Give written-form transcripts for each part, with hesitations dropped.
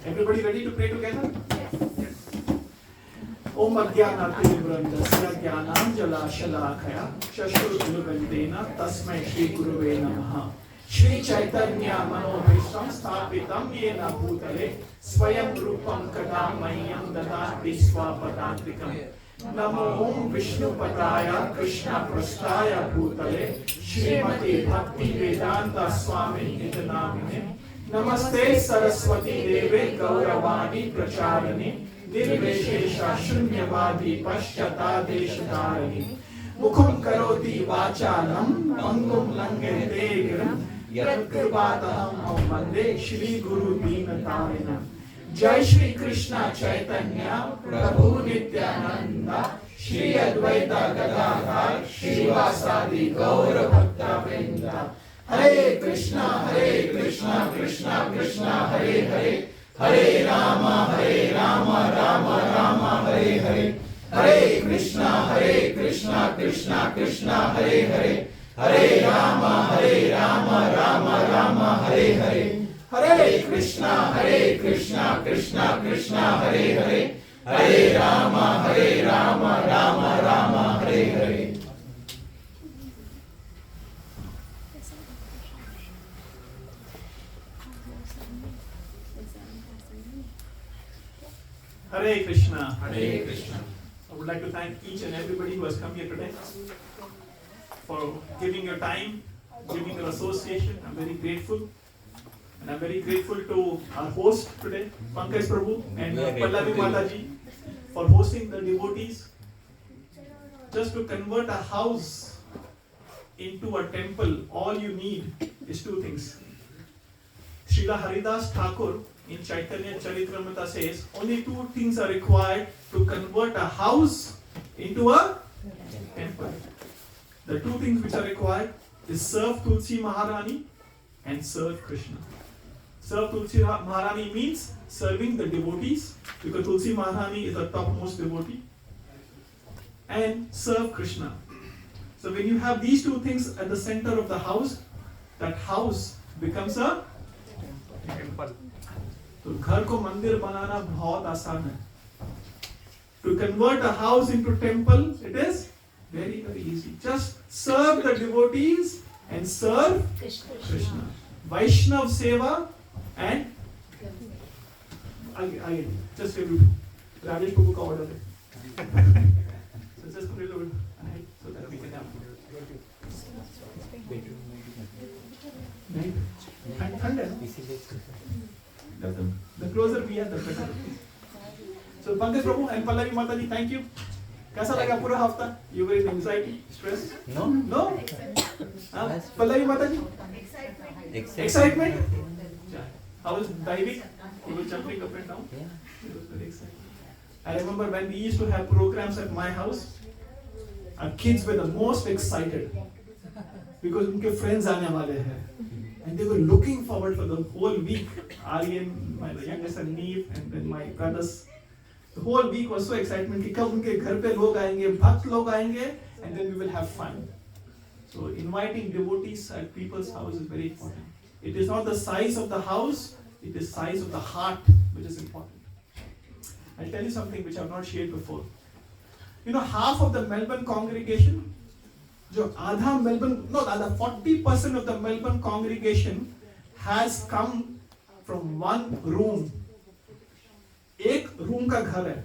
Everybody ready to pray together? Yes. Om Ajnanatirvrandasya Jnananjalashalakaya Chashurunurvendena Tasmai Shri Gurave Namaha Shri Chaitanya Manobhishtam Sthapitam Yena Bhutale Swayam Rupam Kadamayam Dadati Swapadantrikam Namo Om Vishnu Padaya Krishna Prasthaya Bhutale Srimati Bhakti Vedanta Swami Nitanamine Namaste Saraswati Deve Gauravani Pracharani Nirveshesha Shunyavadi Pashyata Deshatarani Mukhum Karoti Vachalam Pangum Langete Giram Yat Kripatam Vande Shri Guru Deenatarinam Jai Shri Krishna Chaitanya Prabhu Nityananda Shri Advaita Gadadhar Srivasadi Gaura Bhakta Vrinda Hare Krishna, Krishna Krishna, Hare Hare, Hare Rama, Rama Rama, Hare Hare, Hare Krishna, Krishna Krishna, Hare Hare, Hare Rama, Rama Rama, Hare Hare, Hare Krishna, Krishna Krishna, Hare Hare, Hare Rama, Rama Rama, Hare Hare. Hare Krishna. Hare Krishna. I would like to thank each and everybody who has come here today for giving your time, giving your association. I'm very grateful. And I'm very grateful to our host today, Pankaj Prabhu and Pallavi Mataji, for hosting the devotees. Just to convert a house into a temple, all you need is two things. Srila Haridas Thakur in Chaitanya Charitamrita says, only two things are required to convert a house into a temple. The two things which are required is serve Tulsi Maharani and serve Krishna. Serve Tulsi Maharani means serving the devotees, because Tulsi Maharani is the topmost devotee. And serve Krishna. So when you have these two things at the center of the house, that house becomes a temple. तो घर को मंदिर बनाना बहुत आसान है. To convert a house into temple, it is very easy. Just serve the devotees and serve Krishna. Vaishnav Seva and I just give you Rajesh Babu ka order. So just put it over so that we can have. The closer we are, the better. So Pankaj Prabhu and Pallavi Mataji, thank you. कैसा लगा पूरा हफ्ता? You were in anxiety, stress? No? Pallavi Mataji? Excitement? How was diving? You were jumping up and down? It was very exciting. I remember when we used to have programs at my house, our kids were the most excited because उनके friends आने वाले हैं. And they were looking forward for the whole week. Aryan, my youngest son Neve, and then my brothers. The whole week was so excitement कि कब उनके घर पे लोग आएंगे, भक्त लोग आएंगे, and then we will have fun. So inviting devotees at people's house is very important. It is not the size of the house, it is size of the heart which is important. I'll tell you something which I have not shared before. You know, half of the Melbourne congregation, जो आधा Melbourne, no, आधा 40% of the Melbourne congregation has come from one room. एक room का घर है.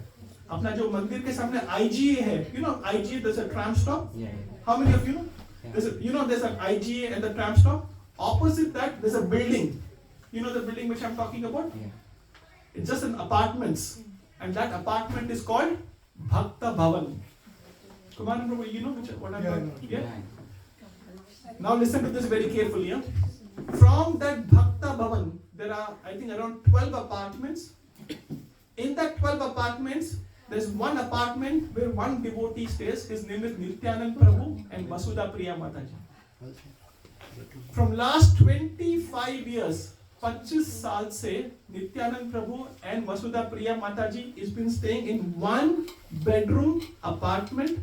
अपना जो मंदिर के सामने IGA है, you know IGA, there's a tram stop. How many of you know? There's an IGA and the tram stop. Opposite that, there's a building. You know the building which I'm talking about? Yeah. It's just an apartments. And that apartment is called Bhakta Bhavan. Kumar Prabhu, you know what I'm talking about? Yeah. Now listen to this very carefully. Yeah? From that Bhakta Bhavan, there are, I think, around 12 apartments. In that 12 apartments, there's one apartment where one devotee stays. His name is Nityanand Prabhu and Vasudha Priya Mataji. From last 25 years, 25 साल से नित्यानंद प्रभु and Vasudha Priya Mataji has been staying in one bedroom apartment.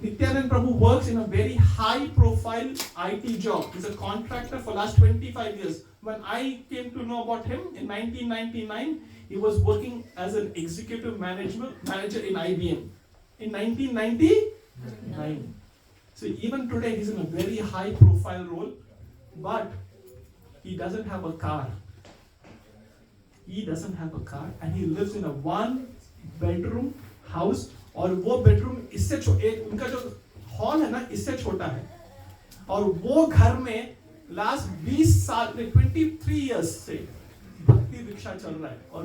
Nityanand Prabhu works in a very high profile IT job. He's a contractor for last 25 years. When I came to know about him in 1999, he was working as an executive manager in IBM. In 1999. So even today he's in a very high profile role, but he doesn't have a car. He doesn't have a car and he lives in a one bedroom house. और वो bedroom इससे उनका जो hall है ना इससे छोटा है और वो घर में लास्ट 20 साल 23 इयर्स से भक्ति वृक्षा चल रहा है और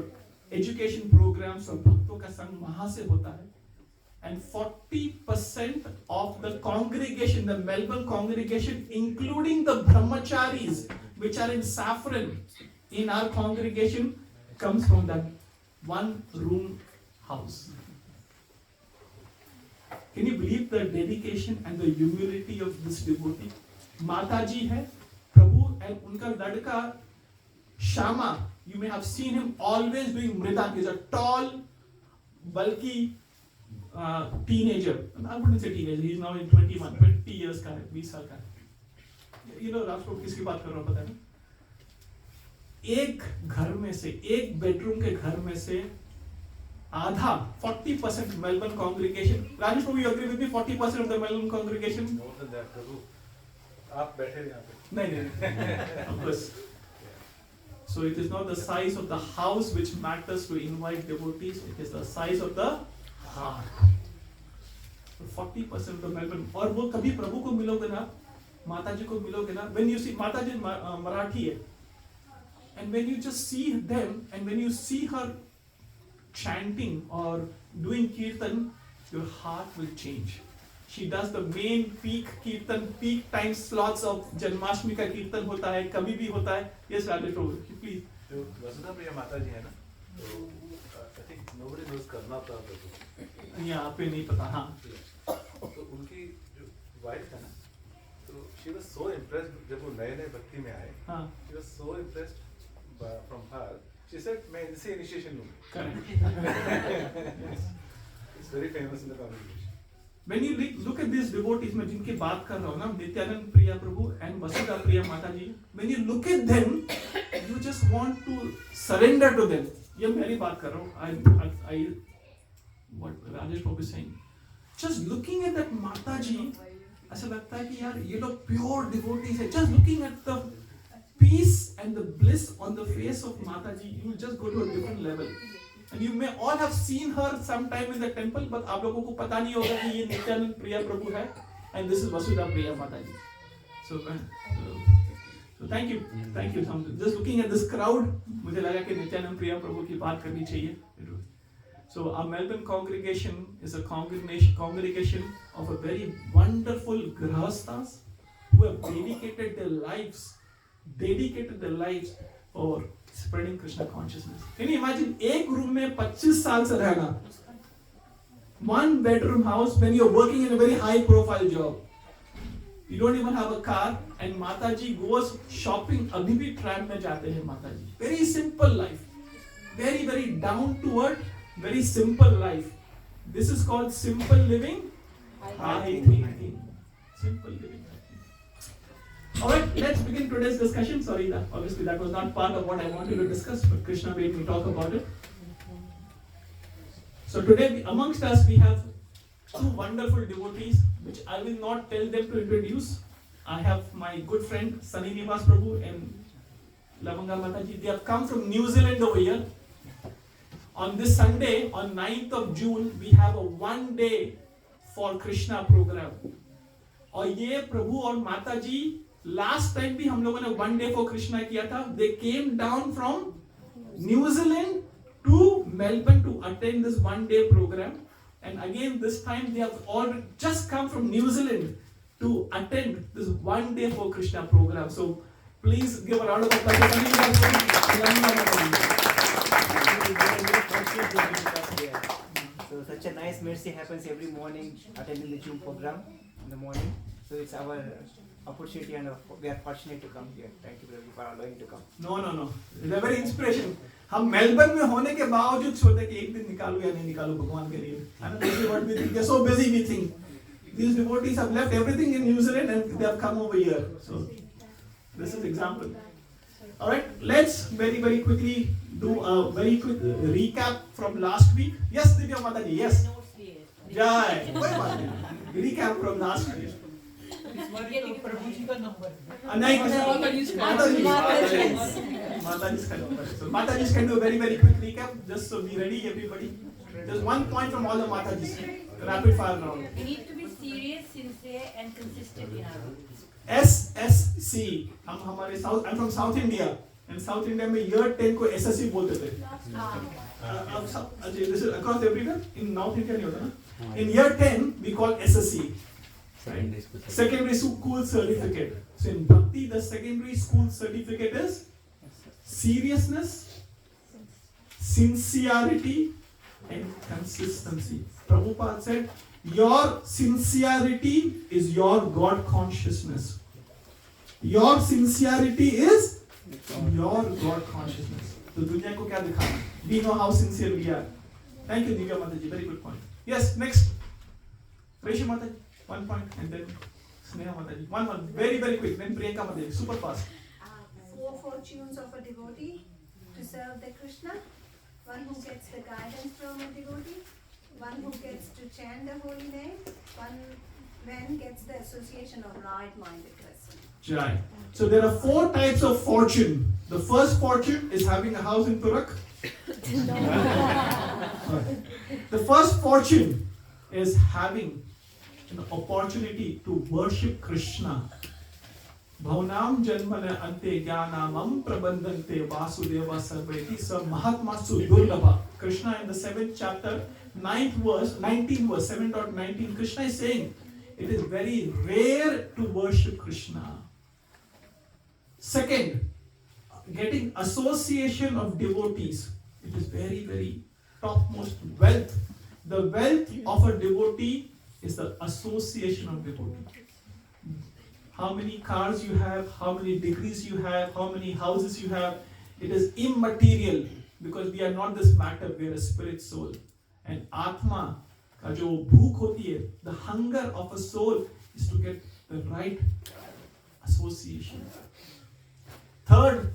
एजुकेशन प्रोग्राम्स और भक्तों का संग वहां से होता है and 40% of the congregation, the Melbourne congregation, including the brahmacharis which are in saffron in our congregation, comes from that one room house. Can you believe the dedication and the humility of this devotee? Mataji hai, Prabhu and unka ladka Shama, you may have seen him always doing mridang. He's a tall, bulky teenager. I wouldn't say teenager, he's now in 21, 20 years ka hai, 20 साल का है. You know राज को किसकी बात कर रहा हूँ पता नहीं? एक घर में से, एक बेडरूम के घर में से आधा 40% Melbourne congregation. Rajesh, you agree with me? 40% of the Melbourne congregation. More than that, Prabhu. आप बैठे यहाँ पे. नहीं. Of course. So it is not the size of the house which matters to invite devotees. It is the size of the heart. So 40% of the Melbourne. और वो कभी प्रभु को मिलोगे ना, माता जी को मिलोगे ना. When you see माता जी मराठी है, and when you just see them, and when you see her chanting or doing kirtan, your heart will change. She does the main peak kirtan, peak time slots of Janmashtami का कीर्तन होता है, कभी भी होता है. Yes, Rajesh, please. जो वसुधा प्रिया माता जी है ना, तो I think nobody knows Karnataka प्रभु. यहाँ पे नहीं पता, हाँ. तो उनकी जो वाइफ है ना, तो she was so impressed जब वो नए भक्ति में आए. हाँ. She was so impressed from her. She said, मैं इनसे initiation लूँगी. Correct. It's very famous in the congregation. When you look at these devotees, मैं जिनकी बात कर रहा हूँ ना, नित्यानंद प्रिया प्रभु and वसुधा प्रिया माता जी, when you look at them, you just want to surrender to them. ये मेरी बात कर रहा हूँ. What Rajesh Prabhu is saying. Just looking at that माता जी, ऐसा लगता है कि यार ये लोग pure devotees हैं. Just looking at the peace and the bliss on the face of Mataji, you will just go to a different level. And you may all have seen her sometime in the temple, but आप लोगों को पता नहीं होगा कि ये नित्यानंद प्रिया प्रभु है, and this is Vasudha Priya Mataji. So thank you. Just looking at this crowd, मुझे लगा कि नित्यानंद प्रिया प्रभु की बात करनी चाहिए. So our Melbourne congregation is a congregation of a very wonderful grahasthas who have dedicated their lives for spreading Krishna consciousness. Can you imagine एक room में 25 साल से रहना? One bedroom house when you're working in a very high profile job. You don't even have a car and Mataji goes shopping. अभी भी tram में जाते हैं Mataji. Very simple life. Very, very down to earth, very simple life. This is called simple living, high thinking. Simple living. Alright, let's begin today's discussion. Sorry, obviously that was not part of what I wanted to discuss, but Krishna made me talk about it. So today amongst us we have two wonderful devotees, which I will not tell them to introduce. I have my good friend Sunny Nivas Prabhu and Lavanga Mataji. They have come from New Zealand over here. On this Sunday, on 9th of June, we have a one day for Krishna program. और ये प्रभु और माता जी Last time भी हम लोगों ने one day for Krishna किया था. They came down from New Zealand to Melbourne to attend this one day program. And again this time they have all just come from New Zealand to attend this one day for Krishna program. So please give a round of applause. So such a nice mercy happens every morning attending the Zoom program in the morning. So it's our opportunity and we are fortunate to come here. Thank you for allowing to come. No. It's a very inspiration. हम Melbourne में होने के बावजूद सोचते कि एक दिन निकालूं या नहीं निकालूं भगवान के लिए. And this is what we think. We are so busy we think. These devotees have left everything in New Zealand and they have come over here. So this is example. All right, let's very quickly do a very quick recap from last week. Yes, Divya Mataji, yes. Jai. Recap from last week. Mataji's number. So Mataji's can do a very quick recap, just so be ready everybody. Just one point from all the Matajis. Rapid fire round. We need to be serious, sincere and consistent in our work. SSC. I'm from South India. And South India में year 10 को SSC बोलते थे. This is across everywhere. In North India नहीं होता ना. In year 10 we call SSC. Right? Secondary school certificate. So in Bhakti the secondary school certificate is seriousness, sincerity and consistency. Prabhupada said, your sincerity is your God consciousness. Your sincerity is your God consciousness. तो दुनिया को क्या दिखाना? We know how sincere we are. Thank you, Divya Mataji. Very good point. Yes, next. Resha Mataji, 1 point, and then Sneha Mataji. One. Very quick. Then Priyanka Mataji. Super fast. 4 fortunes of a devotee to serve the Krishna. One who gets the guidance from a devotee. One who gets to chant the holy name. One man gets the association of right-minded person. Right. So there are 4 types of fortune. The first fortune is having a house in Turak. The first fortune is having an opportunity to worship Krishna. Bhavanam janmana ante jnanamam prabandante vasudeva sarveti sa mahatmasu durlabha. Krishna in the 7th chapter, 19th verse, 7.19, Krishna is saying, it is very rare to worship Krishna. Second, getting association of devotees. It is very topmost wealth. The wealth of a devotee is the association of devotees. How many cars you have, how many degrees you have, how many houses you have, it is immaterial because we are not this matter, we are a spirit soul. And Atma, का जो भूख होती है, the hunger of a soul is to get the right association. Third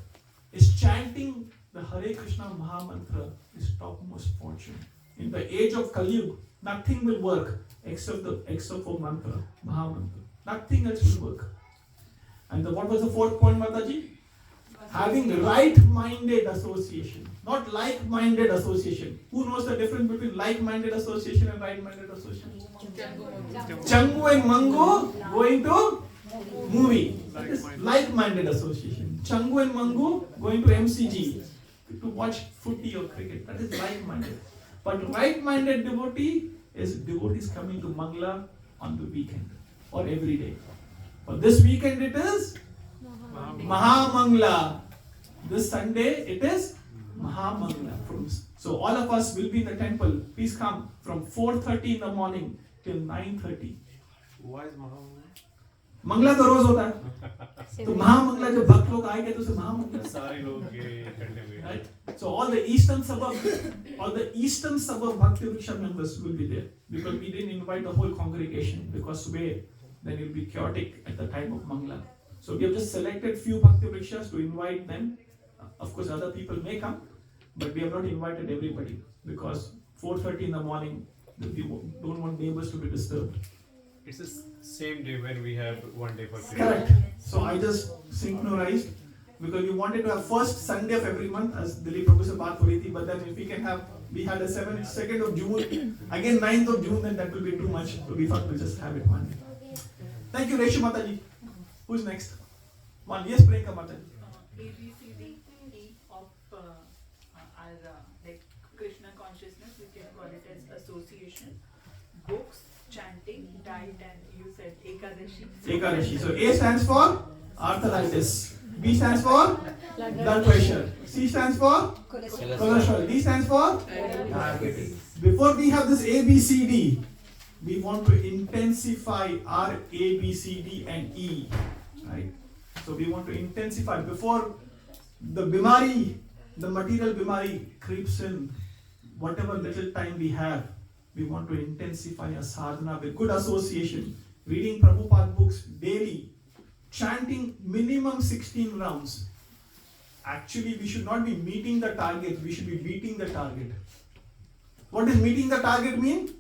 is chanting the Hare Krishna Maha Mantra is topmost fortune. In the age of Kali Yuga, nothing will work except for mantra, Maha Mantra. Nothing else will work. And what was the 4th point, Mataji? Having right-minded association, not like-minded association. Who knows the difference between like-minded association and right-minded association? Changu and Mangu going to movie. That is like-minded association. Changu and Mangu going to MCG to watch footy or cricket. That is like-minded. But right-minded devotee is devotees coming to Mangla on the weekend or every day. For this weekend it is Mahamangla. This Sunday it is Mahamangla. So all of us will be in the temple. Please come from 4:30 in the morning till 9:30. Why is Mahamangla? Mangla तो रोज होता है तो महामंगला जब भक्त लोग आएंगे तो उसे महामंगला सारे लोग इकट्ठे हुए. Right? So all the eastern suburb Bhakti Vriksha members will be there because we didn't invite the whole congregation because then it will be chaotic at the time of Mangla. So we have just selected few Bhakti Vrikshas to invite them. Of course other people may come, but we have not invited everybody because 4:30 in the morning we don't want neighbors to be disturbed. It's the same day when we have one day for prayer. Correct. So I just synchronized because we wanted to have first Sunday of every month as Dilip Prabhu se baat ho rahi thi, but then if we can have, we had a 2nd of June, again 9th of June, then that will be too much. So we thought we'll just have it one day. Thank you, Reshu Mataji. Who's next? One, yes, Priyanka Mataji. ABCD of our like Krishna consciousness, we can call it as association, books, chanting, diet, and you said Ekadashi. Ekadashi. So A stands for arthritis. B stands for blood pressure. C stands for cholesterol. D stands for diabetes. Before we have this A, B, C, D, we want to intensify our A, B, C, D, and E. Right? So we want to intensify before the bimari, the material bimari creeps in. Whatever little time we have, we want to intensify our sadhana with good association, reading Prabhupada books daily, chanting minimum 16 rounds. Actually, we should not be meeting the target, we should be beating the target. What does meeting the target mean?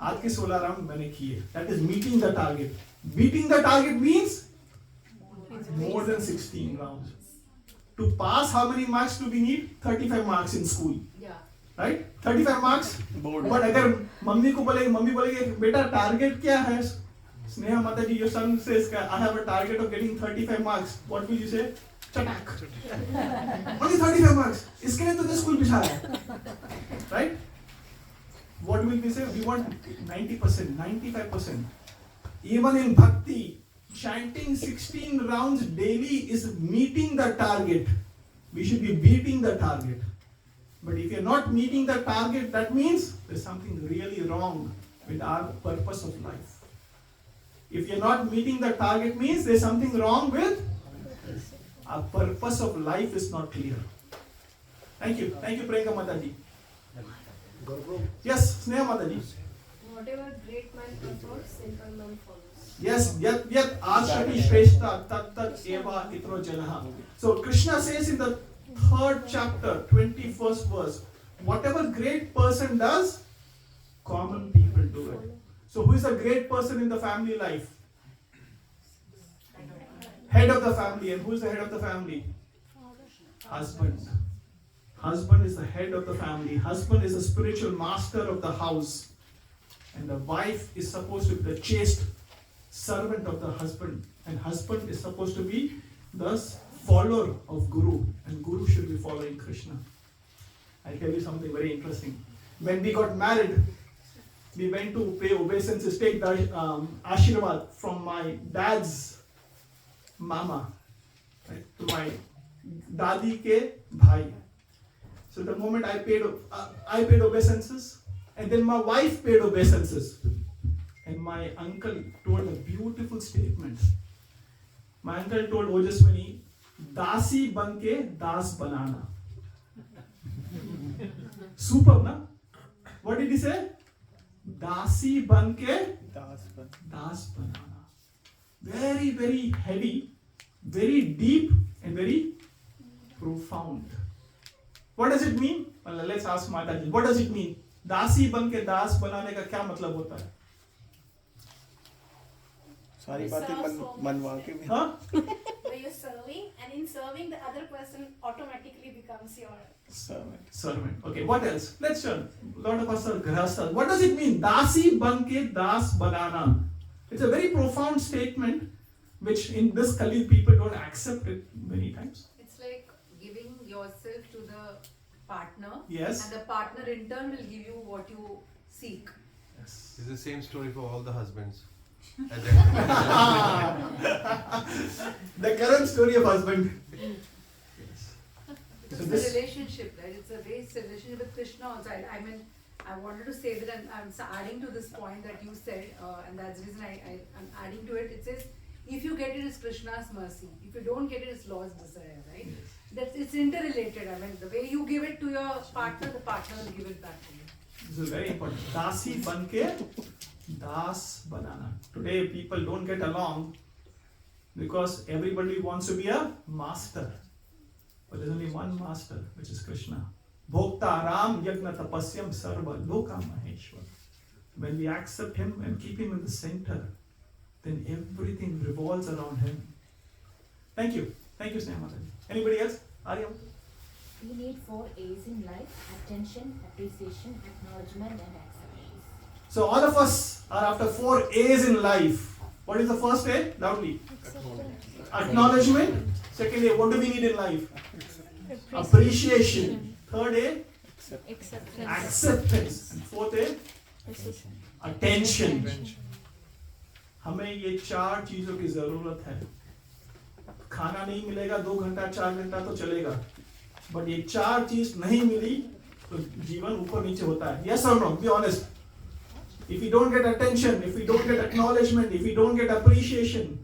आज के 16 round मैंने किए. That is meeting the target. Beating the target means more than 16 rounds. To pass, how many marks do we need? 35 marks in school. Yeah. Right? 35 marks. But अगर mummy बोलेगी बेटा target क्या है? Sneha Mataji, your son says, I have a target of getting 35 marks. What will you say? Chatak. Only 35 marks. इसके लिए तो the school बिछाया. Right? What will we say? We want 90%, 95%. Even in Bhakti, chanting 16 rounds daily is meeting the target. We should be beating the target. But if you're not meeting the target, that means there's something really wrong with our purpose of life. If you're not meeting the target, means there's something wrong with our purpose of life is not clear. Thank you. Thank you, Priyanka Mataji. Yes, Sneha Mataji. Whatever great man promotes, simple man follows. Yes, yat ashati shrestha tat tat eva itro janaha. So Krishna says in the 3rd chapter, 21st verse, whatever great person does, common people do it. So who is a great person in the family life? Head of the family. And who is the head of the family? Husband. Husband is the head of the family. Husband is the spiritual master of the house. And the wife is supposed to be the chaste servant of the husband. And husband is supposed to be the follower of Guru. And Guru should be following Krishna. I'll tell you something very interesting. When we got married, we went to pay obeisances, take the Ashirwad from my dad's mama, right, to my dadi ke bhai. So the moment I paid obeisances, and then my wife paid obeisances, and my uncle told a beautiful statement. My uncle told Ojaswini, "Dasi banke das banana." Superb, na? What did he say? Dasi banke das banana. Very, very heavy, very deep, and very profound. What does it mean? Well, let's ask Mataji. What does it mean? दासी बन के दास बनाने का क्या मतलब होता है? सारी बातें मनवा के भी. हाँ? Where you're serving, and in serving, the other person automatically becomes your Servant. Okay, what else? Let's turn. A lot of us are grahasthas. What does it mean? Dasi ban ke das banana. It's a very profound statement, which in this Kali people don't accept it many times. It's like giving yourself to the partner. Yes. And the partner in turn will give you what you seek. Yes. It's the same story for all the husbands. The current story of husband. Yes. It's So a this. relationship, right? It's a race relationship with Krishna also. I mean, I wanted to say that I'm adding to this point that you said, and that's the reason I'm adding to it. It says, if you get it, it's Krishna's mercy. If you don't get it, it's Lord's desire, right? That it's interrelated. I mean, the way you give it to your partner, the partner will give it back to you. This is very important. Dasi banke das banana. Today people don't get along because everybody wants to be a master. But there's only one master, which is Krishna. Bhokta Ram Yagna Tapasyam Sarva Loka Maheshwar. When we accept him and keep him in the center, then everything revolves around him. Thank you. Thank you, Sneha Mataji. Anybody else? Arya? We need 4 A's in life: attention, appreciation, acknowledgement, and acceptance. So all of us are after 4 A's in life. What is the first A? Loudly. Acknowledgement. Second A, what do we need in life? Appreciation. Third A? Acceptance. And fourth A? Attention. हमें ये 4 चीजों की जरूरत है. खाना नहीं मिलेगा 2 घंटा 4 घंटा तो चलेगा, बट ये 4 चीज नहीं मिली तो जीवन ऊपर नीचे होता है. Yes or no? Be honest. If we don't get attention, if we don't get acknowledgement, if we don't get appreciation,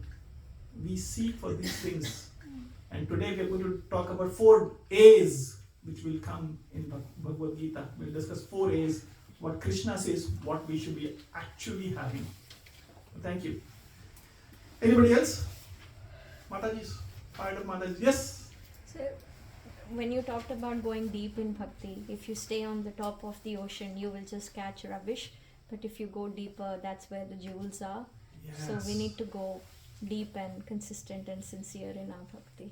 we seek for these things. And today we are going to talk about 4 A's which will come in Bhagavad Gita. We'll discuss 4 A's, what Krishna says, what we should be actually having. Thank you. Anybody else? Mataji's, fired up Mataji. Yes? So, when you talked about going deep in bhakti, if you stay on the top of the ocean, you will just catch rubbish. But if you go deeper, that's where the jewels are. Yes. So we need to go deep and consistent and sincere in our bhakti.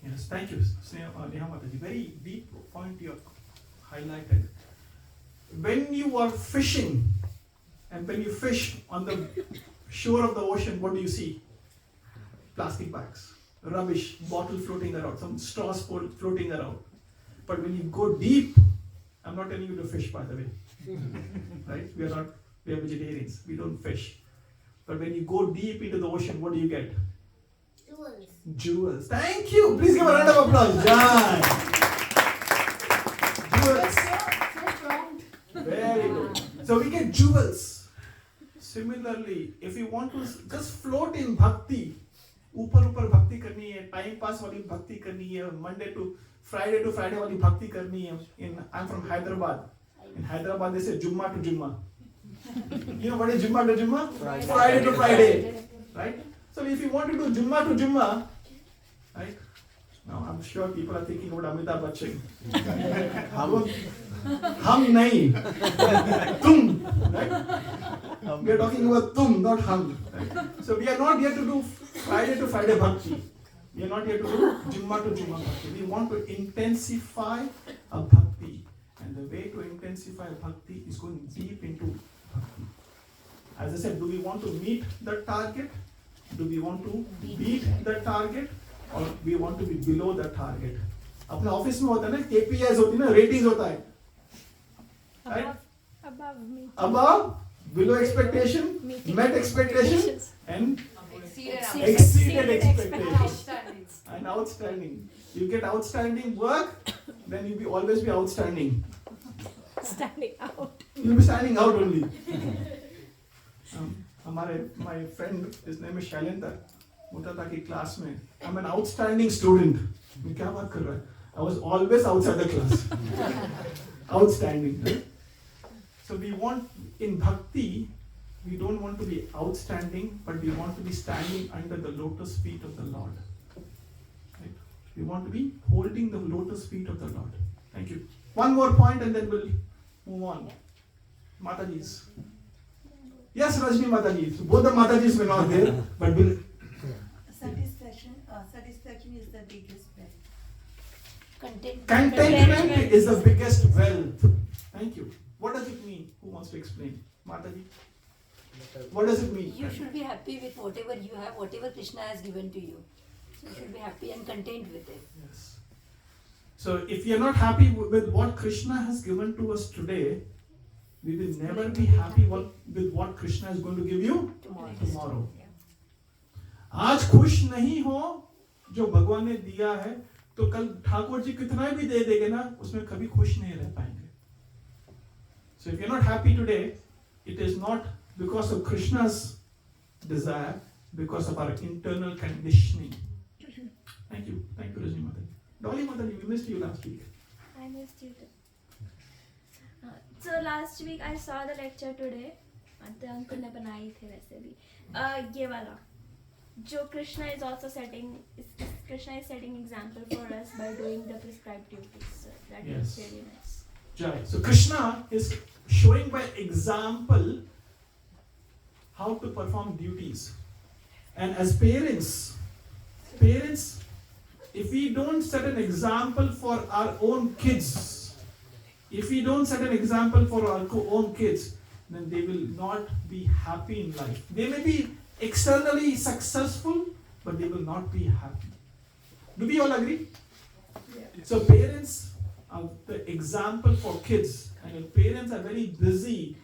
Yes, thank you, Neha Mataji. Very deep point you have highlighted. When you are fishing, and when you fish on the shore of the ocean, what do you see? Plastic bags, rubbish, bottle floating around, some straws floating around. But when you go deep, I'm not telling you to fish, by the way. Right? We are vegetarians. We don't fish. But when you go deep into the ocean, what do you get? Jewels. Jewels. Thank you. Please give a round of applause. Jai. Jewels. Very good. So we get jewels. Similarly, if you want to just float in bhakti, ऊपर ऊपर भक्ति करनी है, time pass वाली भक्ति करनी है, Monday to Friday वाली भक्ति करनी है. I'm from Hyderabad. In Hyderabad they say Jumma to Jumma. You know what is Jumma to Jumma? Friday to Friday. Right? So if you want to do Jumma to Jumma, right? Now I'm sure people are thinking about Amitabh Bachchan. Hum nahi. Tum. Right? We are talking about tum, not hum. Right? So we are not here to do Friday to Friday bhakti. We are not here to do Jumma to Jumma bhakti. We want to intensify a bhakti. And the way to intensify bhakti is going deep into bhakti. As I said, do we want to meet the target? Do we want to beat the target? Or we want to be below the target? अपने office में होता है ना, KPIs होती है ना, ratings होता है. Right? Above, below expectation, met expectations, and exceeded expectations. And outstanding. You get outstanding work, then you'll always be outstanding. Standing out. You'll be standing out only. My friend, his name is Shailendra, होता था कि class में, I'm an outstanding student. मैं क्या बात कर रहा है? I was always outside the class. Outstanding. Right? So we want, in bhakti, we don't want to be outstanding, but we want to be standing under the lotus feet of the Lord. Right? We want to be holding the lotus feet of the Lord. Thank you. One more point and then we'll move on. Mataji's. Yes, Rajni Mataji. So both the Matajis were not there, but we'll. Satisfaction is the biggest wealth. Contentment is the biggest wealth. Thank you. What does it mean? Who wants to explain? Mataji? What does it mean? You should be happy with whatever you have, whatever Krishna has given to you. So you should be happy and content with it. Yes. So if you're not happy with what Krishna has given to us today, we will never be happy with what Krishna is going to give you tomorrow. आज खुश नहीं हो जो भगवान ने दिया है, तो कल ठाकुर जी कितना भी दे देंगे ना, उसमें कभी खुश नहीं रह पाएंगे. So if you're not happy today, it is not because of Krishna's desire, because of our internal conditioning. Thank you, Rajni Mataji. Dolly Mataji, we missed you last week. I missed you too. So last week I saw the lecture today. The uncle ने बनाई थी वैसे भी. ये वाला. जो Krishna is also setting example for us by doing the prescribed duties. So that is really nice. Jai. So Krishna is showing by example how to perform duties. And as parents, if we don't set an example for our own kids, then they will not be happy in life. They may be externally successful, but they will not be happy. Do we all agree? So parents are the example for kids, and if parents are very busy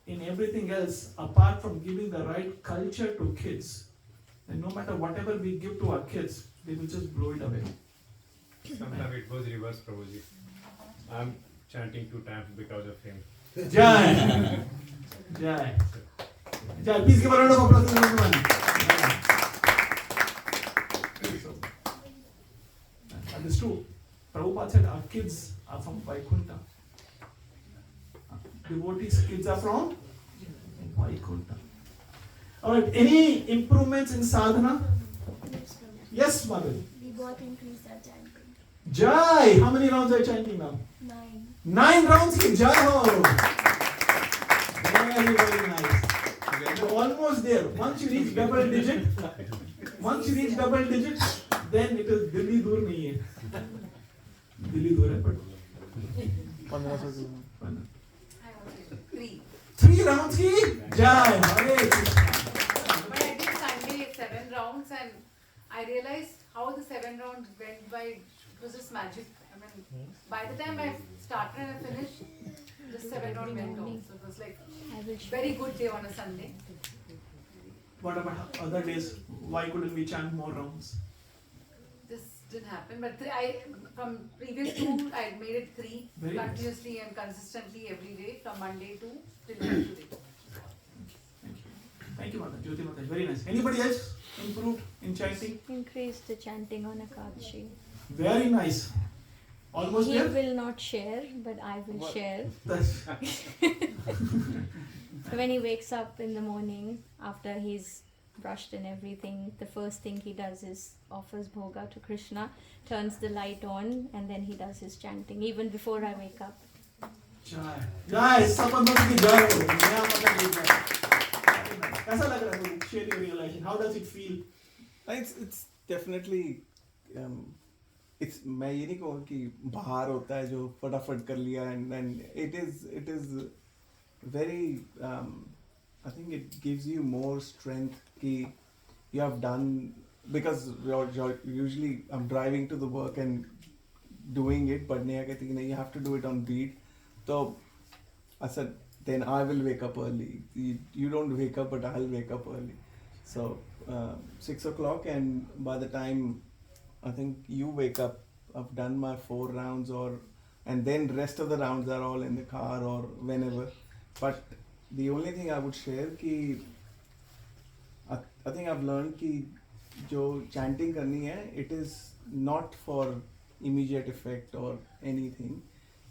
in everything else apart from giving the right culture to kids, then no matter whatever we give to our kids, they will just blow it away. Sometimes it goes reverse, Prabhuji. I'm chanting 2 times because of him. Jai! Jai! Jai! Please give a round of applause to everyone. That is true. Prabhupada said our kids are from Vaikuntha. Devotees' kids are from Vaikuntha. Alright, any improvements in sadhana? Yes, mother. We both increased our chanting. Jai! How many rounds are you chanting now? 9. 9 rounds ki jai ho! Very, very nice. You're almost there. Once you reach double digit, then it is Delhi dur nahi hai. Delhi dur hai, but 3 rounds ki jai! Hare Krishna. But I did Sunday 7 rounds and I realized how the 7 rounds went by. It was just magic. I mean, by the time I started and I finished, the 7 rounds went on. So it was like very good day on a Sunday. What about other days? Why couldn't we chant more rounds? This didn't happen, but from previous 2, I made it 3 Very nice. continuously and consistently every day from Monday to till today. Thank you, Mata. Jyoti Mata. Very nice. Anybody else improved in chanting? Increase the chanting on Ekadashi. Very nice. Almost He there? will not share, but I will share. That's- So when he wakes up in the morning, after he's brushed and everything, the first thing he does is offers bhoga to Krishna, turns the light on, and then he does his chanting, even before I wake up. Jai. Jai. सब बंदों की जय हो. नया माता की जय. कैसा लग रहा है? Share your realization. How does it feel? It's definitely it's मैं ये नहीं कहूँ कि बाहर होता है जो फटाफट कर लिया and it is very I think it gives you more strength कि you have done because you're usually I'm driving to the work and doing it but Neha कहती कि नहीं you have to do it on beat so I said then I will wake up early you don't wake up but I'll wake up early so 6 o'clock and by the time I think you wake up I've done my 4 rounds and then rest of the rounds are all in the car or whenever but the only thing I would share कि I think I've learned कि जो chanting करनी है it is not for immediate effect or anything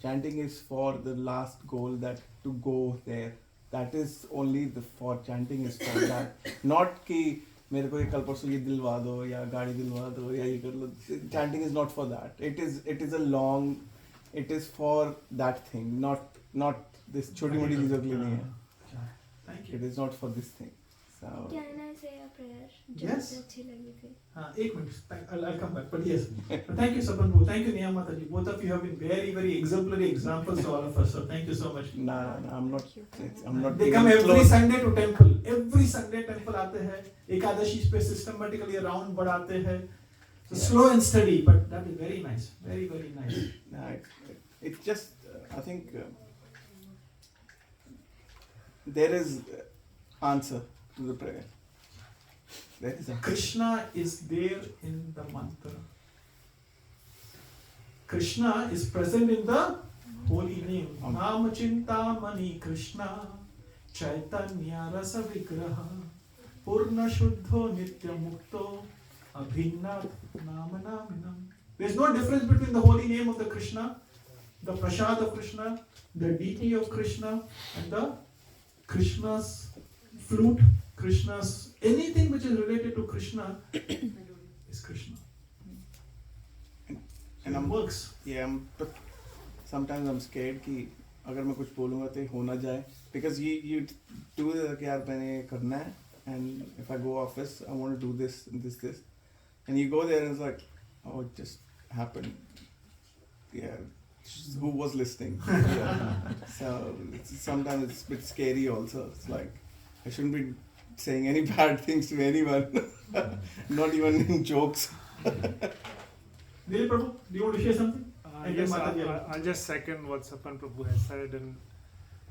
chanting is for the last goal that to go there that is only for chanting is for that not कि मेरे को ये कल परसों ये दिलवा दो या गाड़ी दिलवा दो या ये कर लो chanting is not for that it is a long it is for that thing not this छोटी मोटी चीजों के लिए नहीं है Thank you. it is not for this thing so Can I say a prayer? जो Yes. मुझे अच्छी लगी थी. एक minute. I'll come back. But yes. Thank you, Sabanbu. Thank you, Neha Mataji. Both of you have been very, very exemplary examples to all of us. So thank you so much. no I'm not They come every Sunday to temple. Every Sunday temple आते हैं. एकादशी पे systematically round बढ़ाते हैं. So slow and steady, but that is very nice. Very, very nice. no, it's just I think there is answer to the prayer there is a Krishna is there in the mantra. Krishna is present in the holy name. Nam Chintamani Krishna Chaitanya Rasa Vigraha Purna Shuddho Nitya Mukto Abhinna Nama Naminam. There is no difference between the holy name of the Krishna, the Prasad of Krishna, the deity of Krishna, and the Krishna's flute, Krishna's anything which is related to Krishna is Krishna. and it works. sometimes I'm scared कि अगर मैं कुछ बोलूँगा तो हो ना जाए because you do कि यार मैंने करना है and if I go office I want to do this and you go there and it's like oh it just happened who was listening so sometimes it's a bit scary also it's like I shouldn't be saying any bad things to anyone, not even in jokes. Dilip Prabhu, do you want to share something? And then Yes, Mataji. I'll just second what Sapan Prabhu has said, and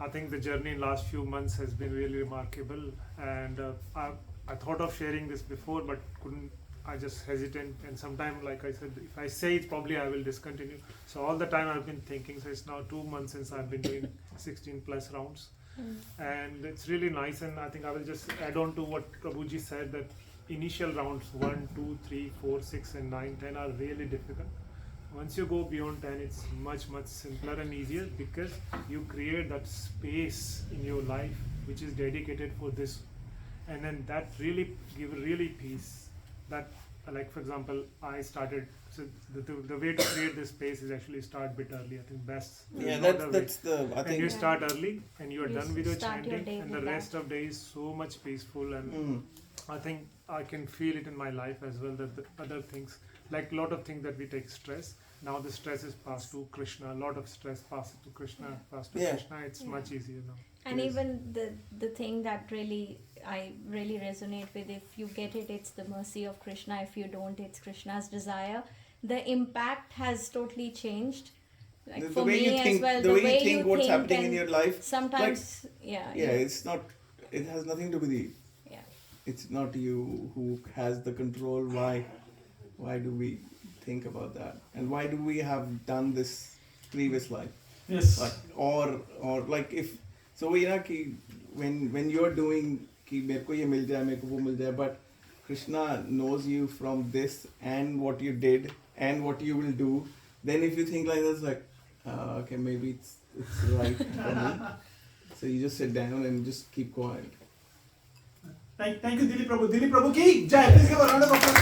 I think the journey in last few months has been really remarkable. And I thought of sharing this before, but couldn't. I just hesitant, and sometimes, like I said, if I say it, probably I will discontinue. So all the time I've been thinking. So it's now 2 months since I've been doing 16 plus rounds, and it's really nice. And I think I will just add on to what Prabhuji said, that initial rounds 1, 2, 3, 4, 6, and 9, 10 are really difficult. Once you go beyond 10, it's much simpler and easier, because you create that space in your life which is dedicated for this, and then that really give really peace. That, like for example, I started. So the way to create this space is actually start a bit early. I think best. Yeah, that's the. I and think you start early, and you are You done with your start your chanting, day and with the that. rest of day is so much peaceful. And I think I can feel it in my life as well, that the other things, like a lot of things that we take stress, now the stress is passed to Krishna. A lot of stress passes to Krishna, passed to Krishna. It's much easier now. And even the thing that I really resonate with, if you get it, it's the mercy of Krishna. If you don't, it's Krishna's desire. The impact has totally changed. Like the for way me you think, as well, the way you think you what's think, happening in and your life. sometimes, like, it's not. It has nothing to do with you. Yeah. It's not you who has the control. Why do we think about that? And why do we have done this previous life? Yes. Like, or like if so, you know, when you're doing कि मेरे को ये मिल जाए, मेरे को वो मिल जाए, but Krishna knows you from this and what you did and what you will do. Then if you think like this, like okay, maybe it's right for me. So you just sit down and just keep quiet. Thank you, Dilip Prabhu. Dilip Prabhu ki jai. Please give a round of applause.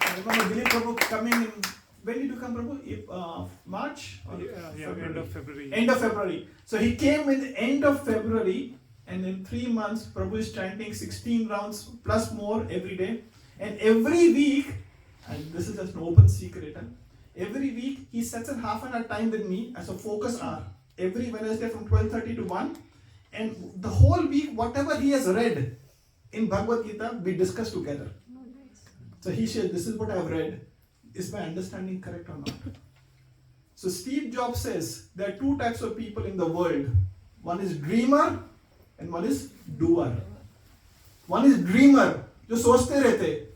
I remember Dilip Prabhu coming in. When did you come, Prabhu? March? Or End of February. End of February. So he came in the end of February, and in 3 months, Prabhu is chanting 16 rounds plus more every day. And every week, and this is just an open secret, every week he sets a half an hour time with me as a focus hour. Every Wednesday from 12:30 to 1. And the whole week, whatever he has read in Bhagavad Gita, we discuss together. So he said, this is what I have read. Is my understanding correct or not? So Steve Jobs says there are 2 types of people in the world. One is dreamer and one is doer. One is dreamer, जो सोचते रहते,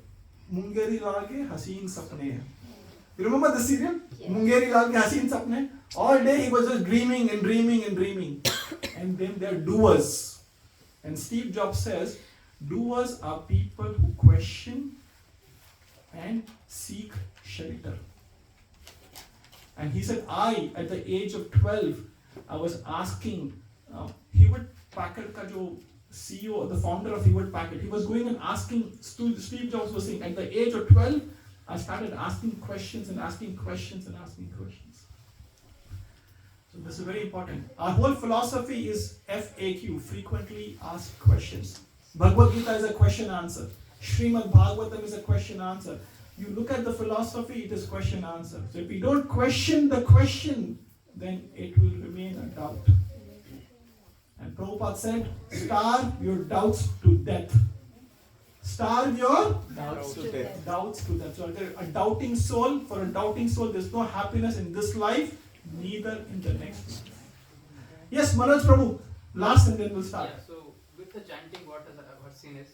मुंगेरी लाल के हसीन सपने हैं. You remember the serial? Mungeri Lal ke Haseen Sapne? All day he was just dreaming and dreaming and dreaming. And then there are doers. And Steve Jobs says, doers are people who question and seek shelter. And he said, at the age of 12, I was asking, Hewlett Packard ka jo CEO, the founder of Hewlett Packard, he was going and asking, Steve Jobs was saying, at the age of 12, I started asking questions and asking questions and asking questions. So this is very important. Our whole philosophy is FAQ, frequently asked questions. Bhagavad Gita is a question answer. Srimad Bhagavatam is a question answer. You look at the philosophy, it is question answer. So if we don't question the question, then it will remain a doubt. And Prabhupada said, starve your doubts to death. Starve your Doubts to death. Doubts to death. So a doubting soul, for a doubting soul, there's no happiness in this life, neither in the next life. Yes, Manoj Prabhu, last and then we'll start. Yeah, so with the chanting, what I've seen is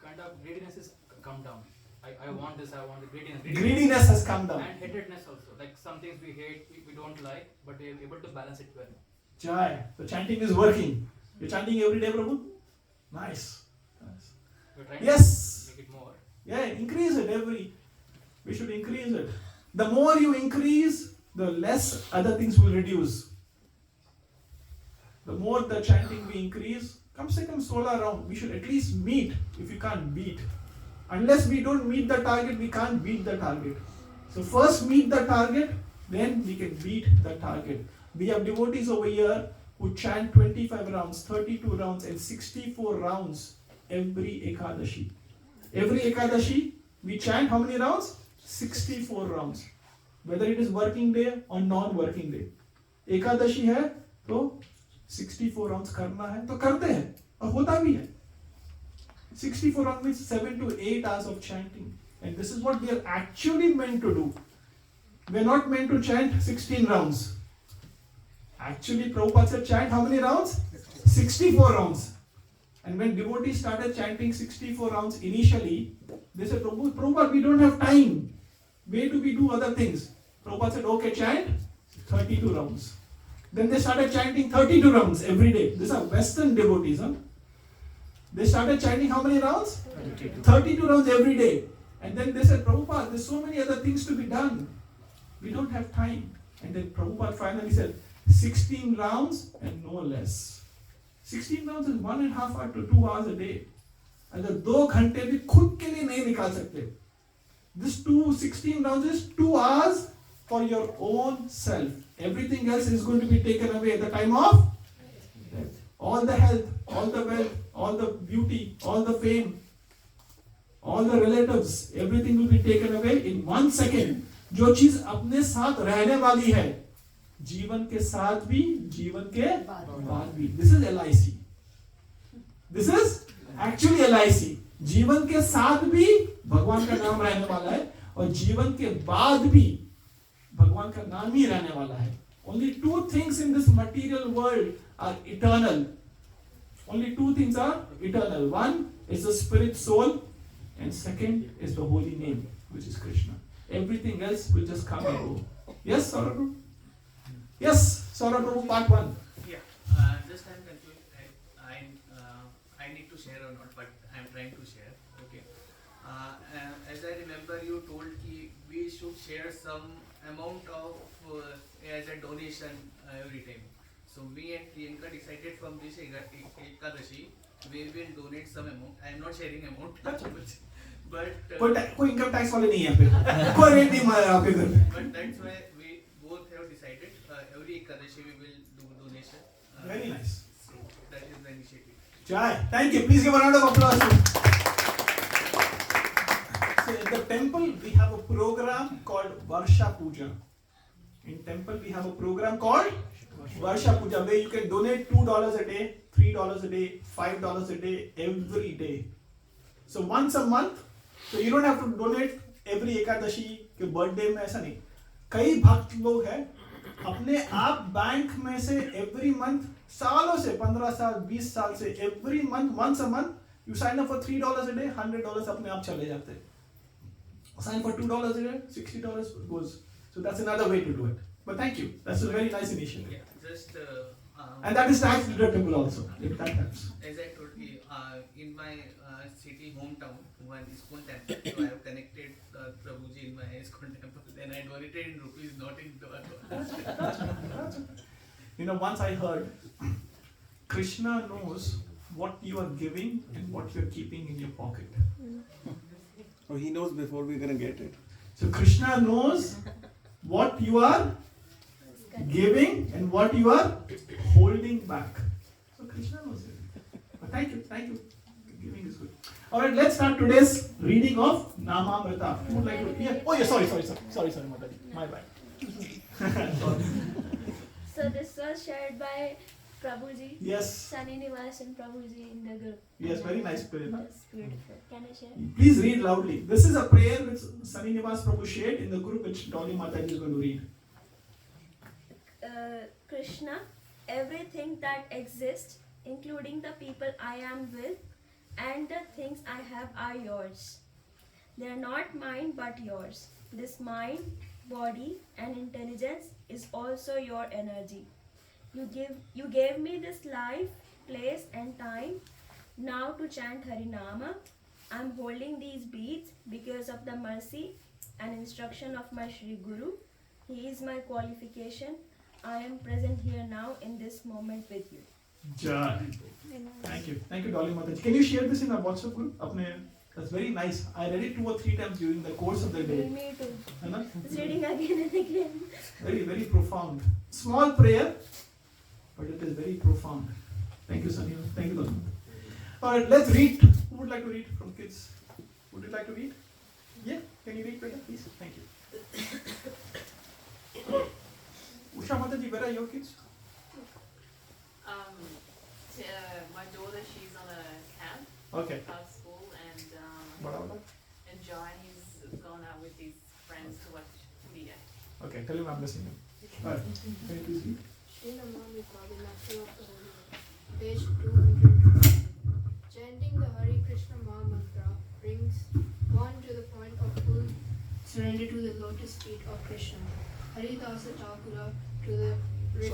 kind of greediness has come down. I want this, I want the greediness. Greediness has come down. And hatredness also. Like some things we hate, we don't like, but we are able to balance it well. Jai. The chanting is working. You're chanting every day, Prabhu? Nice. We're trying Yes. to make it more. Yeah, increase it we should increase it. The more you increase, the less other things will reduce. The more the chanting we increase, come se come 16 round. We should at least meet if you can't beat. Unless we don't meet the target, we can't beat the target. So first meet the target, then we can beat the target. We have devotees over here who chant 25 rounds, 32 rounds and 64 rounds every Ekadashi. Every Ekadashi, we chant how many rounds? 64 rounds. Whether it is working day or non-working day. Ekadashi hai, so 64 rounds करना है तो करते हैं और होता भी है. 64 rounds means 7 to 8 hours of chanting, and this is what we are actually meant to do. We are not meant to chant 16 rounds. Actually, Prabhupada said chant how many rounds? 64 rounds. And when devotees started chanting 64 rounds initially, they said, Prabhupada, we don't have time. Where do we do other things? Prabhupada said, okay, chant 32 rounds. Then they started chanting 32 rounds every day. These are Western devotees. Huh? They started chanting how many rounds? 32 rounds every day. And then they said, Prabhupada, there's so many other things to be done. We don't have time. And then Prabhupada finally said, 16 rounds and no less. 16 rounds is 1.5 hour to 2 hours a day. अगर 2 घंटे भी खुद के लिए नहीं निकाल सकते. This 16 rounds is 2 hours for your own self. Everything else is going to be taken away at the time of death. All the health, all the wealth, all the beauty, all the fame, all the relatives, everything will be taken away in 1 second. जो चीज अपने साथ रहने वाली है, जीवन के साथ भी, जीवन के बाद भी. This is LIC. This is actually LIC. जीवन के साथ भी भगवान का नाम रहने वाला है और जीवन के बाद भी भगवान का नाम ही रहने वाला है. Only 2 things in this material world are eternal. Only 2 things are eternal. One is the spirit soul, and second is the holy name, which is Krishna. Everything else will just come and go. Yes, Saurabh? Yes, Saurabh, part 1. Yeah, just I'm confused. I need to share or not, but I'm trying to share. Okay. As I remember, you told कि we should share some amount of as a donation every time. So me and Priyanka decided from this Ekadashi, we will donate some amount. I am not sharing amount, but कोई income tax वाले नहीं है पे. कोई rate नहीं मारा आपके घर में. But that's why we both have decided every Ekadashi we will do donation. Very nice. So that is the initiative. Jai. Thank you. Please give a round of applause. So in the temple we have a program called Varsha Puja. In temple we have a program called Varsha Puja, where you can donate $2 a day, $3 a day, $5 a day, every day. So once a month. So you don't have to donate every Ekadashi के birthday में, ऐसा नहीं. कई भक्त लोग हैं अपने आप बैंक में से every month सालों से 15 साल 20 साल से every month once a month you sign up for $3 a day, $100 अपने आप चले जाते हैं. Sign for $2 a day, $60 goes. So that's another way to do it. But thank you. That's a very nice initiative. Yeah, just and that is tax deductible also. If that helps. As I told you, in my city hometown, one ISKCON temple, so I have connected Prabhuji in my ISKCON temple, and I donated in rupees, not in dollars. You know, once I heard, Krishna knows what you are giving and what you are keeping in your pocket. Oh, he knows before we're gonna get it. So Krishna knows what you are giving and what you are holding back. So Krishna knows it. But thank you. Giving is good. Alright, let's start today's reading of Namamrita. Who would like to? Yeah. Oh yeah, sorry, Mataji. My bad. So this was shared by Prabhuji. Yes. Sunny Nivas and Prabhuji in the group. Yes, very nice prayer. That's beautiful. Can I share? Please read loudly. This is a prayer which Sunny Nivas Prabhu shared in the group which Dolly Mataji is going to read. Krishna, everything that exists, including the people I am with, and the things I have are yours. They are not mine but yours. This mind, body, and intelligence is also your energy. You gave me this life, place, and time now to chant Harinama. I am holding these beads because of the mercy and instruction of my Shri Guru. He is my qualification. I am present here now in this moment with you. Jai. Thank you, Dolly Mataji. Can you share this in our WhatsApp group? That's very nice. I read it 2 or 3 times during the course of the day. Me too. Anna? Just reading again and again. Very, very profound. Small prayer, but it is very profound. Thank you, Sunny. Thank you, Dolly. Alright, let's read. Who would like to read from kids? Would you like to read? Yeah? Can you read, Priya, please? Thank you. Usha Mataji, where are your kids? My daughter, she's on a camp. Okay. School, and Barabar. and John, he's gone out with his friends to watch media. Okay, tell him I'm listening. Alright. Can you please read? Page 200. Chanting the Hare Krishna Maha Mantra brings one to the point of full surrender to the lotus feet of Krishna. Haridasa Thakura to the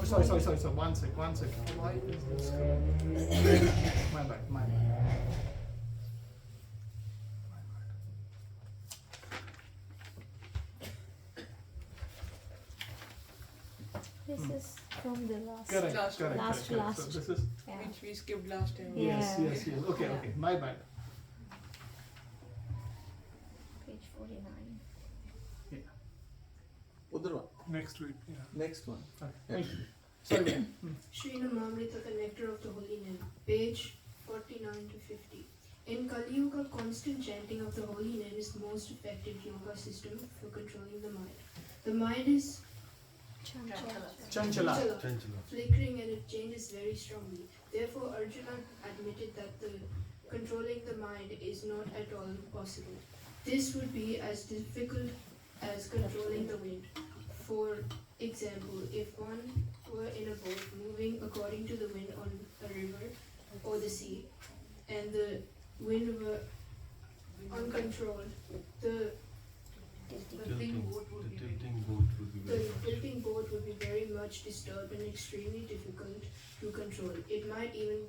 Sorry. One sec. Why is this? My bad. This is from the last. Correct. Last. So this is. Yeah. Which we skipped last time. Yes. Okay. My bad. Page 49. Udra. Next week. Yeah. Next one. Thank you. Sorry. Srina Mamrita, the nectar of the holy name, page 49 to 50. In Kali Yuga, constant chanting of the holy name is the most effective yoga system for controlling the mind. The mind is Chanchala. flickering and it changes very strongly. Therefore, Arjuna admitted that the controlling the mind is not at all possible. This would be as difficult as controlling the wind. For example, if one were in a boat moving according to the wind on a river or the sea, and the wind were uncontrolled, the tilting boat would be very much disturbed and extremely difficult to control. It might even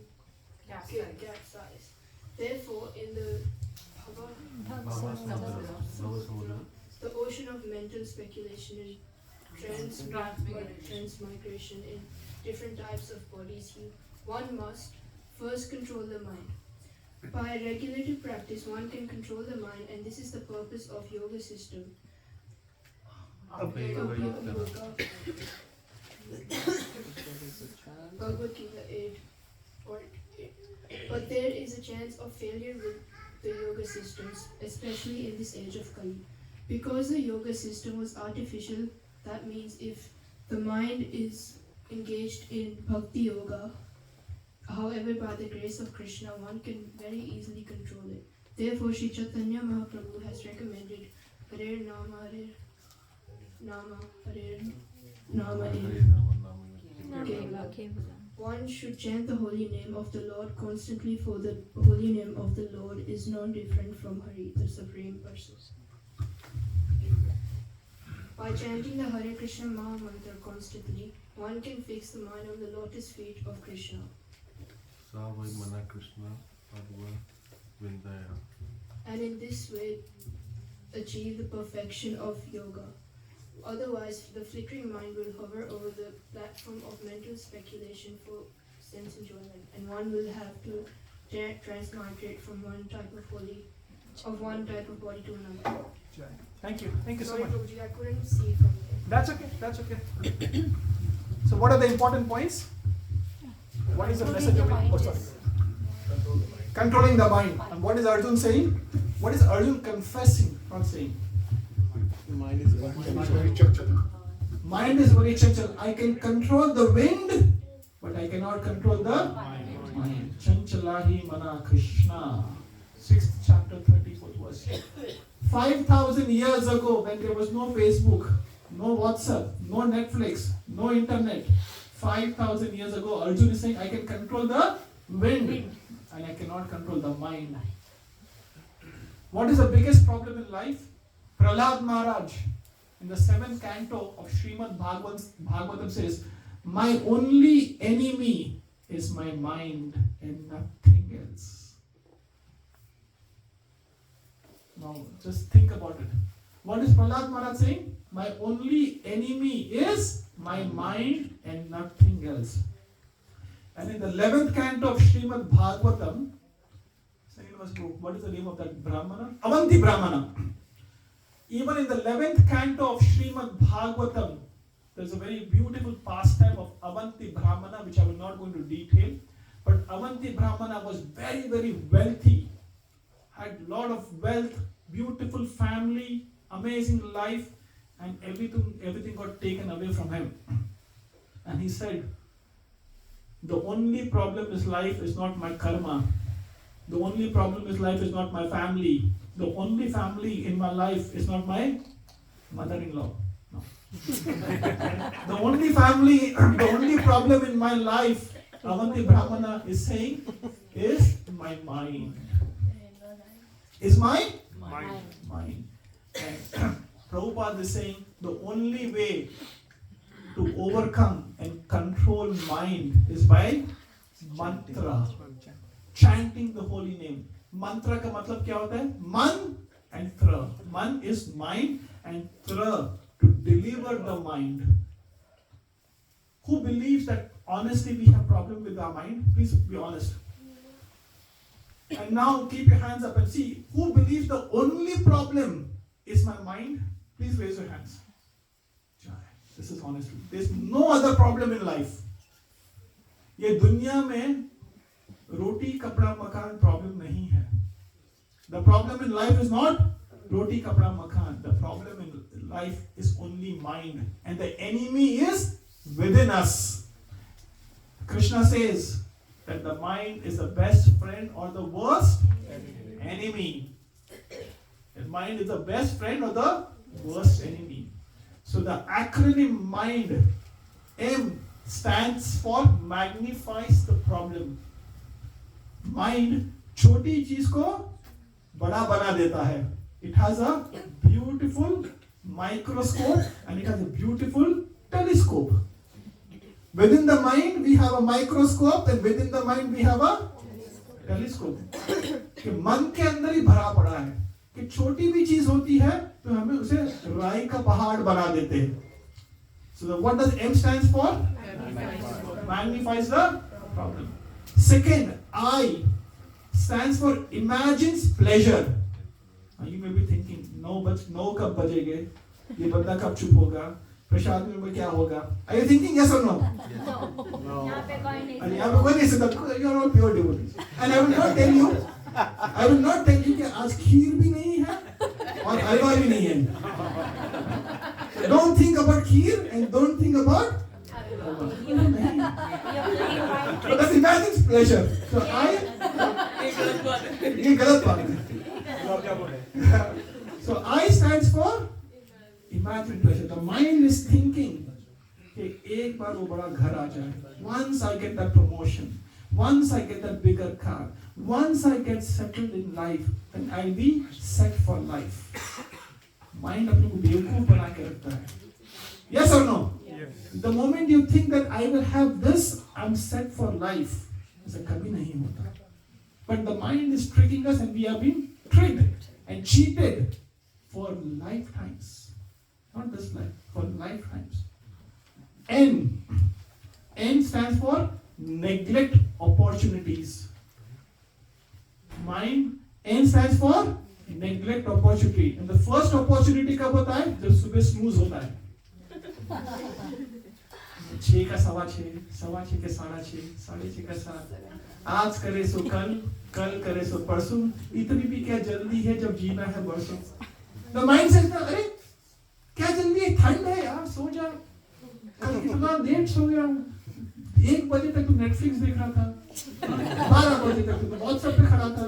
capsize. Therefore, in the the ocean of mental speculation and transmigration in different types of bodies, one must first control the mind. By regulated practice, one can control the mind, and this is the purpose of yoga system. Bhagavad Gita 8. But there is a chance of failure with the yoga systems, especially in this age of Kali. Because the yoga system was artificial, that means if the mind is engaged in Bhakti Yoga, however, by the grace of Krishna, one can very easily control it. Therefore, Sri Chaitanya Mahaprabhu has recommended Hare Nama, Hare Nama, Hare Nama Kevala. One should chant the holy name of the Lord constantly, for the holy name of the Lord is no different from Hari, the Supreme Person. By chanting the Hare Krishna Maha Mantra constantly, one can fix the mind on the lotus feet of Krishna. And in this way, achieve the perfection of yoga. Otherwise, the flickering mind will hover over the platform of mental speculation for sense enjoyment, and one will have to transmigrate from one type of body to another. Thank you so Sorry, much. Prabhuji, I couldn't see from there. That's okay. So what are the important points? What is the message of it? Controlling the mind. And what is Arjun saying? What is Arjun confessing, not saying? The mind is very Mind is very chanchal. I can control the wind, but I cannot control the mind. Chanchalahi mana Krishna. 6th chapter, 34th verse. 5,000 years ago, when there was no Facebook, no WhatsApp, no Netflix, no internet, 5,000 years ago, Arjun is saying, I can control the wind and I cannot control the mind. What is the biggest problem in life? Prahlad Maharaj, in the 7th canto of Srimad Bhagavatam says, my only enemy is my mind and nothing else. Now, just think about it. What is Prahlad Maharaj saying? My only enemy is my mind and nothing else. And in the 11th canto of Srimad Bhagavatam, what is the name of that Brahmana? Avanti Brahmana. Even in the 11th canto of Srimad Bhagavatam, there is a very beautiful pastime of Avanti Brahmana, which I will not go into detail. But Avanti Brahmana was very, very wealthy, had a lot of wealth, beautiful family, amazing life, and everything got taken away from him. And he said, The only problem is life is not my karma. The only problem is life is not my family. The only family in my life is not my mother-in-law. No. The only family, the only problem in my life, Avanti Brahmana is saying, is my mind. Is my mind. And Prabhupada is saying the only way to overcome and control mind is by mantra. Chanting the holy name. Mantra का मतलब क्या होता है? Man and tra. Man is mind and tra to deliver the mind. Who believes that honestly we have problem with our mind? Please be honest. And now keep your hands up and see who believes the only problem is my mind. Please raise your hands. This is honest. There's no other problem in life. ये दुनिया में रोटी कपड़ा मकान problem नहीं है. The problem in life is not roti kapda makan. The problem in life is only mind, and the enemy is within us. Krishna says that the mind is the best friend or the worst enemy. The mind is the best friend or the worst enemy. So the acronym MIND, M stands for magnifies the problem. Mind छोटी चीज को बड़ा बना देता है. It has a beautiful microscope and it has a beautiful telescope. Within the mind we have a microscope and within the mind we have a telescope. कि मन के अंदर ही भरा पड़ा है कि छोटी भी चीज होती है तो हमें उसे राई का पहाड़ बना देते हैं. So what does M stands for? Magnifies the problem. Second, I stands for imagines pleasure. You may be thinking, no कब बजेंगे? ये बंदा कब चुप होगा? प्रसाद में क्या होगा? Are you thinking yes or no? No. यहाँ पे कोई नहीं सकता. You are all pure devotees. And I will not tell you कि आज खीर भी नहीं है और हलवा भी नहीं है. Don't think about kheer and don't think about but that imagines pleasure. So So I stands for imagine pleasure. The mind is thinking कि एक बार वो बड़ा घर आ जाए. Once I get that promotion, once I get that bigger car, once I get settled in life, then I'll be set for life. Mind अपने को बेवकूफ बना के रखता है. Yes or no? Yes. The moment you think that I will have this, I'm set for life. ऐसा कभी नहीं होता. But the mind is tricking us and we have been tricked and cheated for lifetimes. Not this life, for lifetimes. N stands for neglect opportunities. Mind, N stands for neglect opportunity. And the first opportunity कब होता है? जब सुबह snooze होता है. 6 का 6:15, 6:15 के 6:30, 6:30 का 7. आज करे सो कल करे सो परसों. इतनी भी क्या जल्दी है जब जीना है बरसों. The mind says, अरे क्या जल्दी है? ठंड है यार, सो जा. कल कितना लेट सो गया हूँ. 1 बजे तक तू नेटफ्लिक्स देख रहा था. 12 बजे तक तू व्हाट्सएप पे खड़ा था.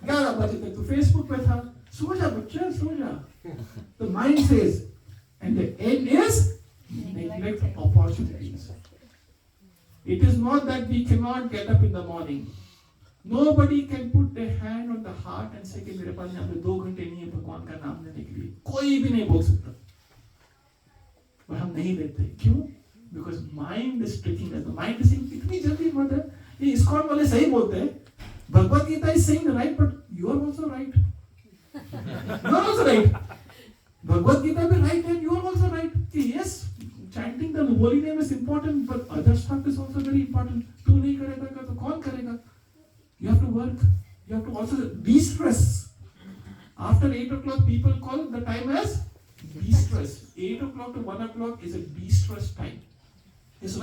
11 बजे तक तू फेसबुक पे था. सो जा बच्चा, सो जा. The mind says, and the end is neglect opportunities. It is not that we cannot get up in the morning. Nobody can put their hand on the heart and say कि मेरे पास यहाँ पे 2 घंटे नहीं है भगवान का नाम लेने के लिए. कोई भी नहीं बोल सकता. पर हम नहीं लेते. क्यों? Because mind is tricking us. The mind is saying इतनी जल्दी मत है. ये इस्कॉन वाले सही बोलते हैं. Bhagavad Gita is saying right, but you are also right. You are also right. Bhagavad Gita is right and you are also right. Yes, chanting the holy name is important, but other stuff is also very important. तू नहीं करेगा तो कौन करेगा? You have to work. You have to also de-stress. After 8 o'clock, people call the time as de-stress. 8 o'clock to 1 o'clock is a de-stress time. Yes,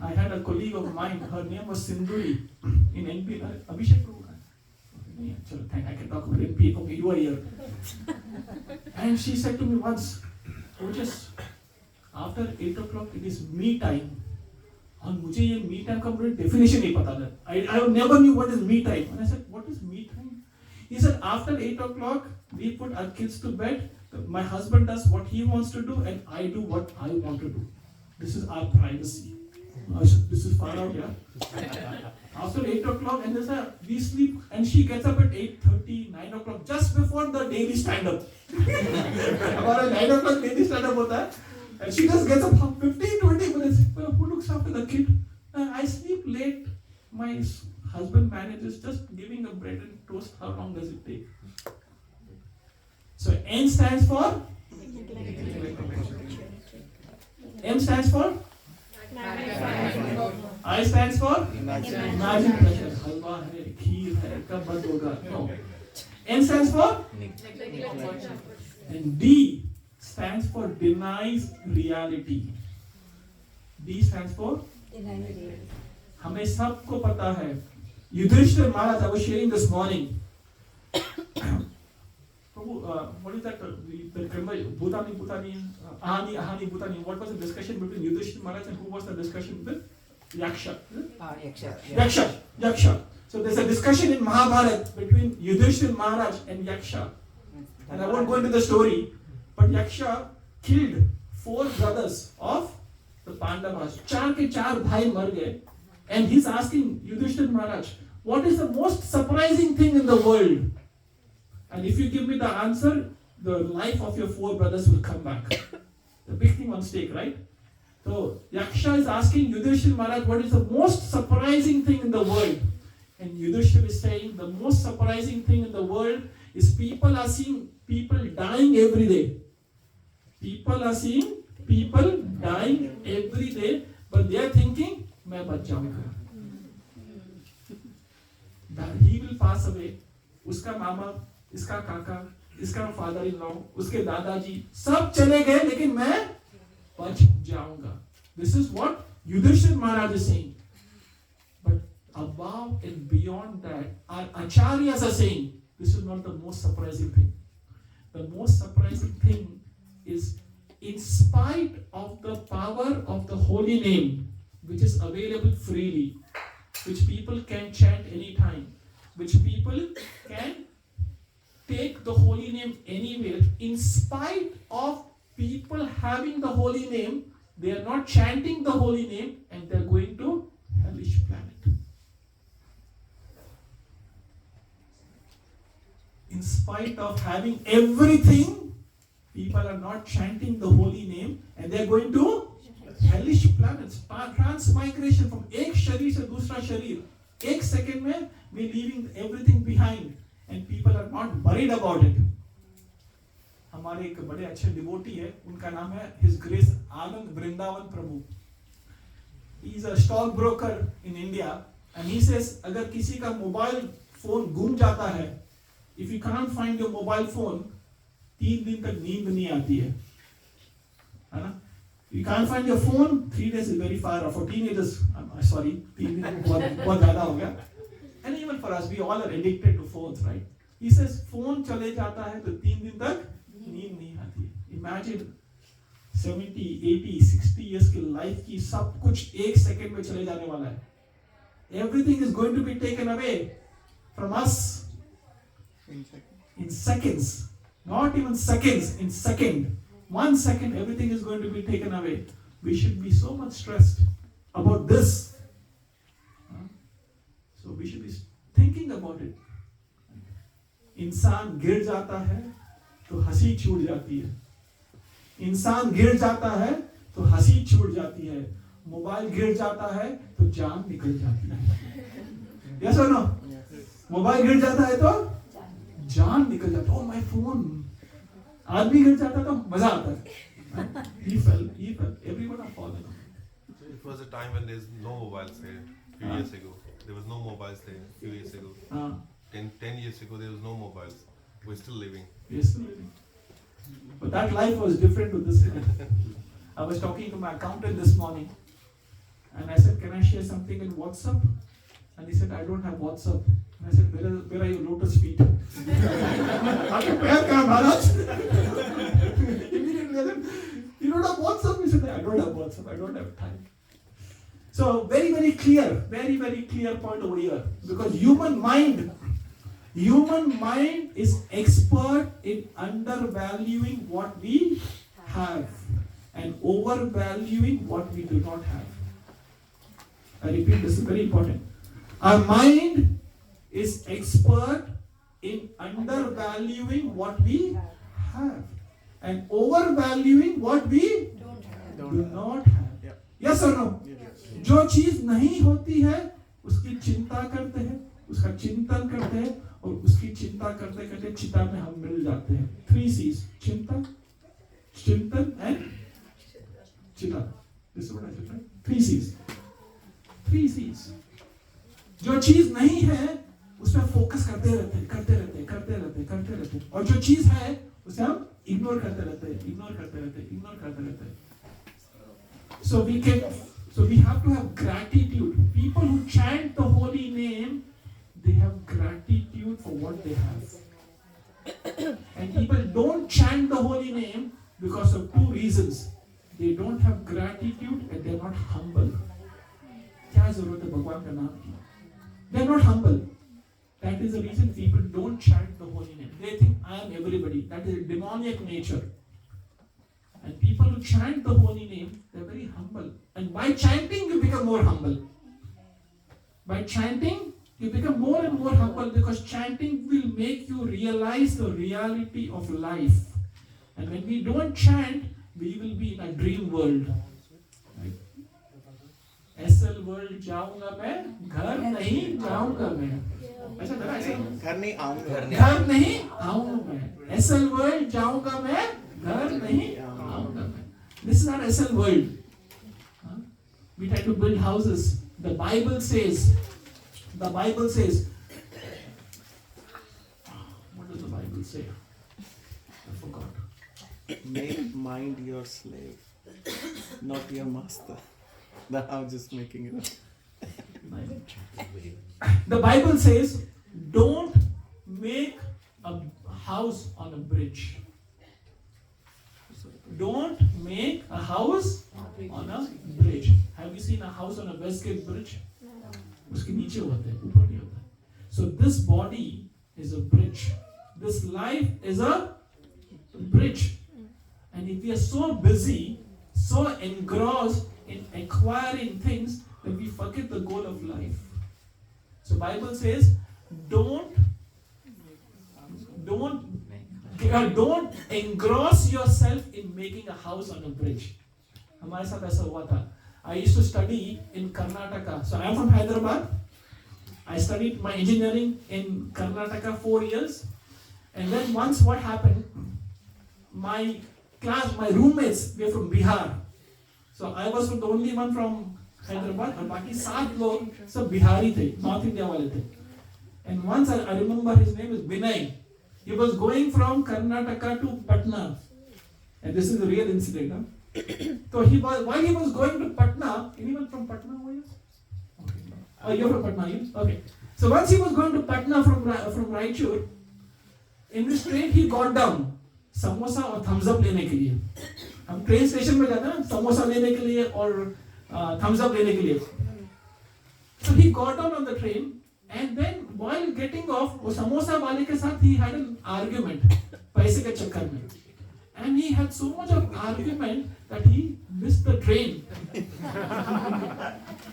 I had a colleague of mine. Her name was Sindhuri in NP. Abhishek. I can talk about NP. Okay, you are here. And she said to me once, "Oh, just after 8 o'clock, it is me time. और मुझे ये me time का मुझे definition नहीं पता था. I never knew what is me time. And I said, what is me time? He said, after 8 o'clock, we put our kids to bed. My husband does what he wants to do, and I do what I want to do. This is our privacy. This is far out, yeah. After 8 o'clock, and we sleep, and she gets up at 8:30, 9 o'clock, just before the daily stand-up. About 9 o'clock daily stand-up hota hai, and she just gets up 15-20 minutes. Who looks after the kid? I sleep late. My husband manages just giving a bread and toast. How long does it take? So N stands for? M stands for? I stands for? Imagine pleasure. Halwa hai, kheer hai, kab band hoga? No. N stands for? And D stands for denies reality. D stands for? हमें सबको पता है. Yudhishthir Maharaj, I was sharing this morning. What is that? Ahani Bhutani. What was the discussion between Yudhishthir Maharaj and who was the discussion with? Yaksha. Yaksha. So there's a discussion in Mahabharata between Yudhishthir Maharaj and Yaksha. And I won't go into the story, but Yaksha killed 4 brothers of the Pandavas. 4 के 4 भाई मर गए. And he's asking Yudhishthir Maharaj, what is the most surprising thing in the world? And if you give me the answer, the life of your 4 brothers will come back. The big thing on stake, right? So Yaksha is asking Yudhishthir Maharaj, what is the most surprising thing in the world? And Yudhishthir is saying, the most surprising thing in the world is people are seeing people dying every day. People are seeing people dying every day, but they are thinking, मैं बच जाऊंगा. He will pass away. उसका मामा, इसका काका, इसका father in law, उसके दादाजी सब चले गए, लेकिन मैं बच जाऊंगा. This is what Yudhishthir Maharaj is saying. But above and beyond that, our acharyas are saying, this is not the most surprising thing. The most surprising thing is, in spite of the power of the holy name, which is available freely, which people can chant anytime, which people can take the holy name anywhere, in spite of people having the holy name, they are not chanting the holy name and they are going to hellish planet. In spite of having everything, people are not chanting the holy name and they are going to hellish planets. Transmigration from एक शरीर से दूसरा शरीर, एक second में we leaving everything behind and people are not worried about it. हमारे एक बड़े अच्छे डिवोटी है, उनका नाम है His Grace Anand Vrindavan Prabhu. He is a stock broker in India and he says अगर किसी का मोबाइल फोन गुम जाता है, if you can't find your mobile phone, 3 दिन तक नींद नहीं आती है ना? You can't find your phone, 3 days is very far off. For teenagers, I'm sorry, 3 दिन बहुत ज़्यादा हो गया. And even for us, we all are addicted to phones, right? He says, phone चले जाता है तो 3 दिन तक नींद नहीं आती है. Imagine 70, 80, 60 years की life की सब कुछ 1 second में चले जाने वाला है. Everything is going to be taken away from us in seconds. Not even seconds, in second. 1 second, everything is going to be taken away. We should be so much stressed about this. So we should be thinking about it. इंसान गिर जाता है तो हंसी छूट जाती है. इंसान गिर जाता है तो हंसी छूट जाती है. मोबाइल गिर जाता है तो जान निकल जाती है. Yes or no? मोबाइल गिर जाता है तो जान निकल जाता है. Oh, my phone. आदमी गिर जाता तो मजा आता है. He fell. Everyone are falling. It was a time when there's no mobiles there. Few years ago, there was no mobiles there. Few years ago, 10 years ago, there was no mobiles. We're still living. We're still living. But that life was different to this life. I was talking to my accountant this morning, and I said, "Can I share something in WhatsApp?" And he said, "I don't have WhatsApp." And I said, where are your lotus feet? Immediately I said, "You don't have WhatsApp?" He said, "I don't have WhatsApp. I don't have time." So very clear point over here. Because human mind is expert in undervaluing what we have and overvaluing what we do not have. I repeat, this is very important. Our mind is expert in undervaluing what we have and overvaluing what we do not have. Yes or no? जो चीज नहीं होती है उसकी चिंता करते हैं, उसका चिंतन करते हैं और उसकी चिंता करते करते चिता में हम मिल जाते हैं. 3 C's: चिंता, चिंतन and चिता. This is what I said, right? 3 C's. 3 C's. जो चीज नहीं है उस पर फोकस करते रहते हैं और जो चीज है उसे हम इग्नोर करते रहते हैं. So we have to have gratitude. People who chant the holy name, they have gratitude for what they have. And people don't chant the holy name because of 2 reasons. They don't have gratitude and they're not humble. क्या जरूरत है भगवान का नाम की? They're not humble. That is the reason people don't chant the holy name. They think I am everybody. That is a demoniac nature. And people who chant the holy name, they're very humble. And by chanting, you become more humble. By chanting, you become more and more humble because chanting will make you realize the reality of life. And when we don't chant, we will be in a dream world. Right? SL world जाऊंगा मैं, घर नहीं जाऊंगा मैं. अच्छा लगा ऐसा? घर नहीं आऊंगा. घर नहीं आऊंगा मैं. SL world जाऊंगा मैं, घर नहीं आऊंगा मैं. This is our SL world. We try to build houses. The Bible says. What does the Bible say? I forgot. Make mind your slave, not your master. I'm just making it up. The Bible says, don't make a house on a bridge. Don't make a house on a bridge. Have you seen a house on a Westgate Bridge? उसके नीचे होता है, ऊपर नहीं होता है. So this body is a bridge. This life is a bridge. And if we are so busy, so engrossed in acquiring things, that we forget the goal of life. So Bible says, don't engross yourself in making a house on a bridge. हमारे साथ ऐसा हुआ था. I used to study in Karnataka. So I am from Hyderabad. I studied my engineering in Karnataka 4 years. And then once what happened, my roommates were from Bihar. So I was the only one from Hyderabad और बाकी 7 लोग सब बिहारी थे, North India वाले थे. And once I remember his name is Vinay. He was going from Karnataka to Patna. And this is a real incident. Huh? So while he was going to Patna, anyone from Patna over here? Okay. Oh, you're from Patna, you? Okay. So once he was going to Patna from Raichur, in this train he got down. Samosa और thumbs up लेने के लिए. हम train station में जाते हैं ना, समोसा लेने के लिए और thumbs up लेने के लिए. So he got down on the train, and then while getting off, वो समोसा वाले के साथ he had an argument पैसे के चक्कर में. And he had so much of argument that he missed the train.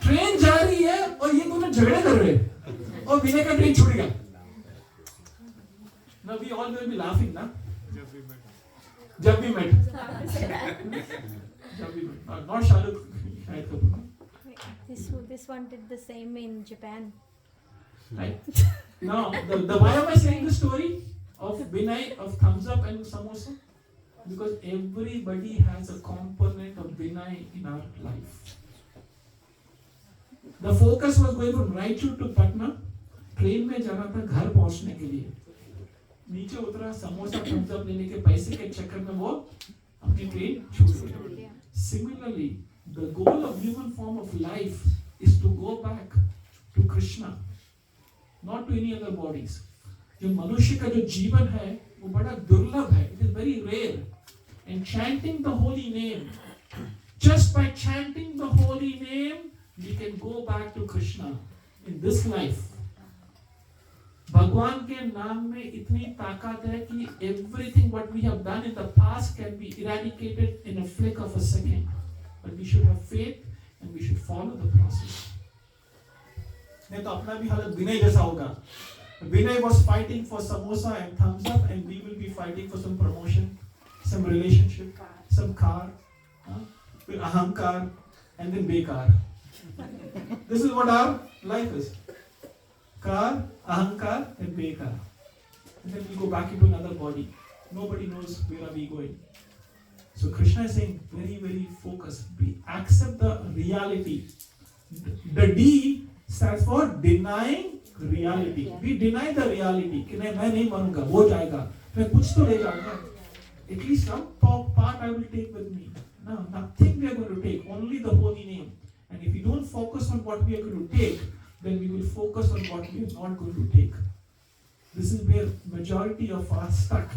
Train जा रही है और ये दोनों झगड़े कर रहे हैं और विनय का ट्रेन छूट गया. Now we all will be laughing, na? जब भी met. Not Shahrukh. This one did the same in Japan. Right? Now, why am I saying the story of Vinay, of thumbs up and samosa? Because everybody has a component of Vinay in our life. The focus was going from Raichur to Patna. Train में जाना था घर पहुंचने के लिए. नीचे उतरा, samosa thumbs up लेने के पैसे के चक्कर में वो अपनी ट्रेन छूट गई. Similarly, the goal of human form of life is to go back to Krishna, not to any other bodies. जो मनुष्य का जो जीवन है वो बड़ा दुर्लभ है. It is very rare. And chanting the holy name, just by chanting the holy name, we can go back to Krishna in this life. भगवान के नाम में इतनी ताकत है कि everything what we have done in the past can be eradicated in a flick of a second. But we should have faith and we should follow the process. नहीं तो अपना भी हालत विनय जैसा होगा. Vinay was fighting for samosa and thumbs up, and we will be fighting for some promotion, some relationship, some car, with ahankar, and then bekar. This is what our life is. Car, ahankar, and bekar. And then we go back into another body. Nobody knows where are we going. So Krishna is saying, very, very focused. We accept the reality. The D stands for denying reality. We deny the reality. कि नहीं मैं नहीं मानूंगा, हो जाएगा. मैं कुछ तो ले जाऊंगा. At least some part I will take with me. No, nothing we are going to take. Only the holy name. And if we don't focus on what we are going to take, then we will focus on what we are not going to take. This is where majority of us stuck.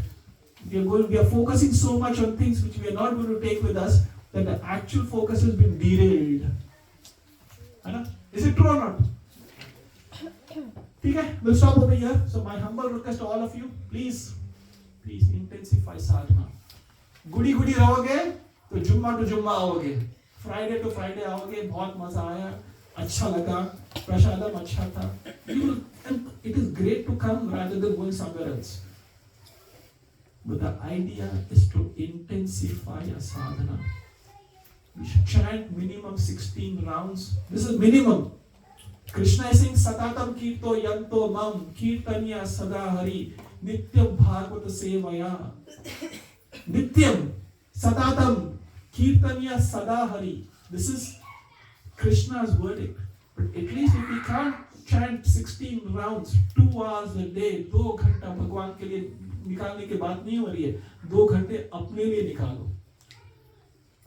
We are focusing so much on things which we are not going to take with us that the actual focus has been derailed. Is it true or not? Okay, we'll stop over here. So my humble request to all of you, please intensify sadhana. Goody रहोगे तो जुम्मा to जुम्मा आओगे. Friday to Friday आओगे, बहुत मजा आया, अच्छा लगा, प्रसादम अच्छा था. And it is great to come rather than going somewhere else. But the idea is to intensify a sadhana. We should chant minimum 16 rounds. This is minimum. Krishna is saying Satatam Kirto Yanto Mam Kirtanya Sada Hari Nityam Bhagavata Sevaya. Nityam Satatam Kirtanya Sada Hari. This is Krishna's verdict. But at least if we can't chant 16 rounds, 2 hours a day, 2 घंटा भगवान के लिए निकालने की बात नहीं हो रही है. 2 घंटे अपने लिए निकालो.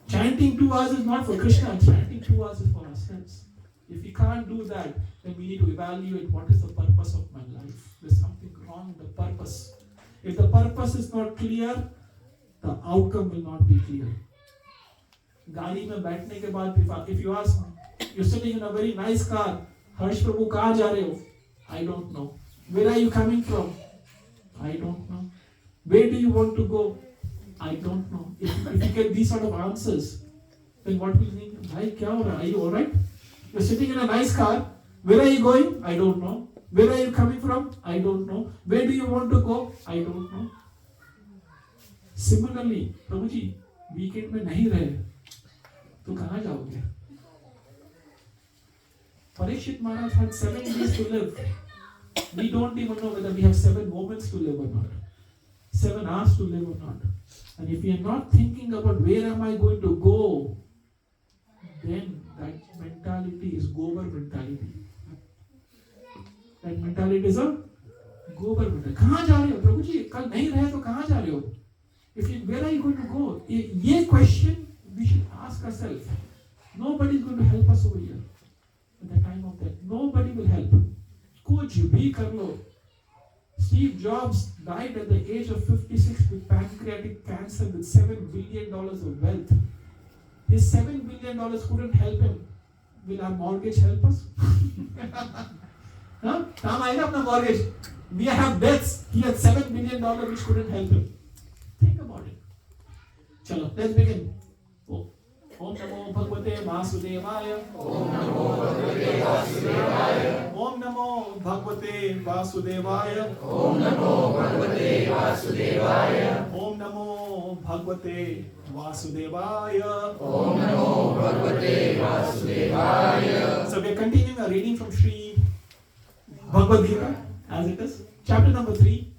Chanting 2 hours is not for Krishna. Chanting 2 hours is for ourselves. If we can't do that, then we need to evaluate what is the purpose of my life. There's something wrong with the purpose. If the purpose is not clear, the outcome will not be clear. गाड़ी में बैठने के बाद, if you ask, you're sitting in a very nice car, Harsh Prabhu कहाँ जा रहे हो? I don't know. Where are you coming from? I don't know. Where do you want to go? I don't know. If you get these sort of answers, then what will you think? भाई क्या हो रहा है? Are you alright? You're sitting in a nice car. Where are you going? I don't know. Where are you coming from? I don't know. Where do you want to go? I don't know. Similarly, Prabhuji, weekend में नहीं रहे, तो कहाँ जाओगे? Parikshit Maharaj had 7 days to live. We don't even know whether we have 7 moments to live or not. 7 hours to live or not. And if we are not thinking about where am I going to go, then that mentality is Gobar mentality. That mentality is a Gobar mentality. कहाँ जा रहे हो प्रभु जी? कल नहीं रहे तो कहाँ जा रहे हो? Where are you going to go? ये question we should ask ourselves. Nobody is going to help us over here at the time of death. Nobody will help. कुछ भी कर लो. Steve Jobs died at the age of 56 with pancreatic cancer with $7 billion of wealth. His $7 billion couldn't help him. Will our mortgage help us? Huh? काम आएगा अपना mortgage. We have debts. He had $7 billion which couldn't help him. Think about it. Chalo, let's begin. Om Namo Bhagavate Vasudevaya. Om Namo Bhagavate Vasudevaya. Om Namo Bhagavate Vasudevaya. Om Namo Bhagavate Vasudevaya. Om Namo Bhagavate Vasudevaya. Om Namo Bhagavate Vasudevaya. So we are continuing our reading from Sri Bhagavad Gita as it is. Chapter number 3,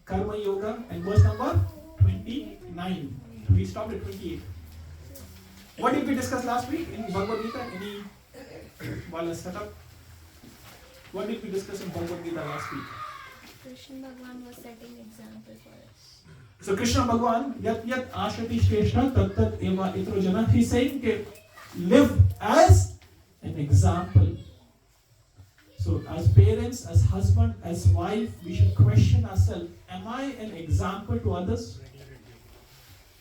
Karma Yoga, and verse number 29. We stopped at 28. What did we discuss last week in Bhagavad Gita? While I set up, what did we discuss in Bhagavad Gita last week? Krishna Bhagwan was setting example for us. So Krishna Bhagwan, yat yat ashati shreshtha tat tat eva itro jana. He's saying that live as an example. So as parents, as husband, as wife, we should question ourselves. Am I an example to others?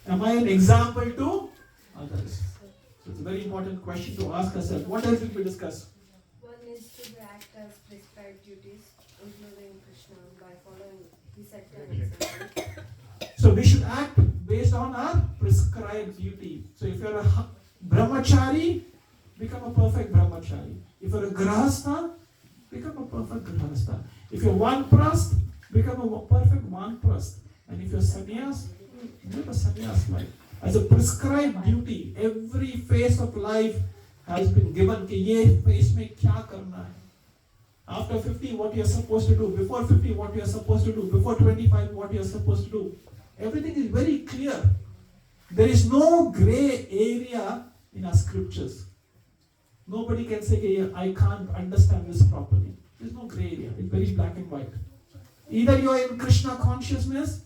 Am I an example to others? So it's a very important question to ask ourselves. What else did we discuss? One is to act as prescribed duties, including Krishna, by following his set example. So we should act based on our prescribed duty. So if you're a brahmachari, become a perfect brahmachari. If you're a grahastha, become a perfect grahastha. If you're vanprasth, become a perfect vanprasth. And if you're sannyas, live a sannyas life. As a prescribed duty, every phase of life has been given. कि ये phase में क्या करना है? After 50, what you're supposed to do. Before 50, what you're supposed to do. Before 25, what you're supposed to do. Everything is very clear. There is no gray area in our scriptures. Nobody can say, I can't understand this properly. There's no gray area. It's very black and white. Either you're in Krishna consciousness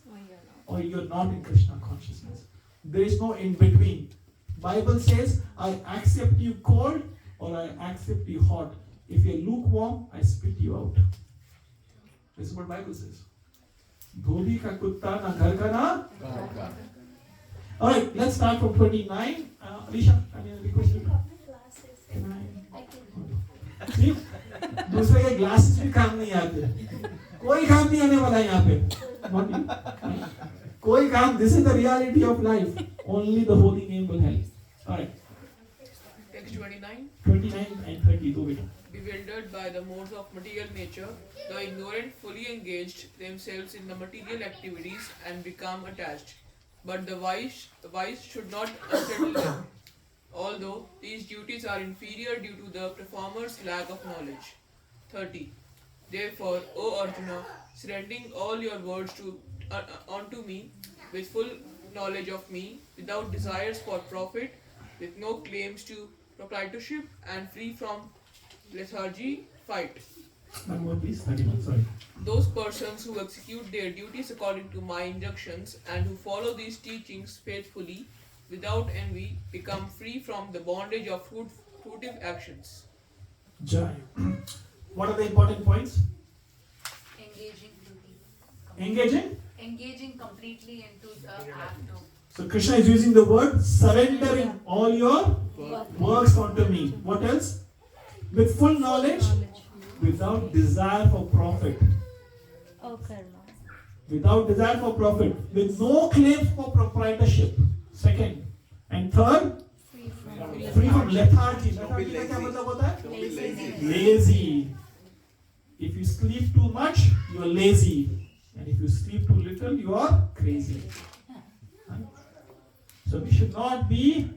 or you're not in Krishna consciousness. There is no in between. Bible says, I accept you cold or I accept you hot. If you're lukewarm, I spit you out. This is what Bible says. Dhobi ka kutta na ghar ka na. Alright, let's start from 29. Alicia, any request? See? दूसरे के glasses भी काम नहीं आते. कोई काम नहीं आने वाला यहाँ पे. कोई काम. This is the reality of life. Only the holy name will help. Alright. Text 29. 29 and 30. Do it. Bewildered by the modes of material nature, the ignorant fully engaged themselves in the material activities and become attached. But the wise should not unsettle them, although these duties are inferior due to the performer's lack of knowledge. 30. Therefore, O Arjuna, surrendering all your words onto me, with full knowledge of me, without desires for profit, with no claims to proprietorship, and free from lethargy, fight. One more please. 31, sorry. Those persons who execute their duties according to my injunctions and who follow these teachings faithfully, without envy, become free from the bondage of fruitive actions. Jai. What are the important points? Engaging completely into the act of. So Krishna is using the word surrendering all your works onto me. What else? With full knowledge, without desire for profit. Oh, karma. Without desire for profit, with no claims for proprietorship. Second. And third, free from lethargy. Lethargy का क्या मतलब होता है? Lazy. If you sleep too much, you are lazy. And if you sleep too little, you are crazy. So we should not be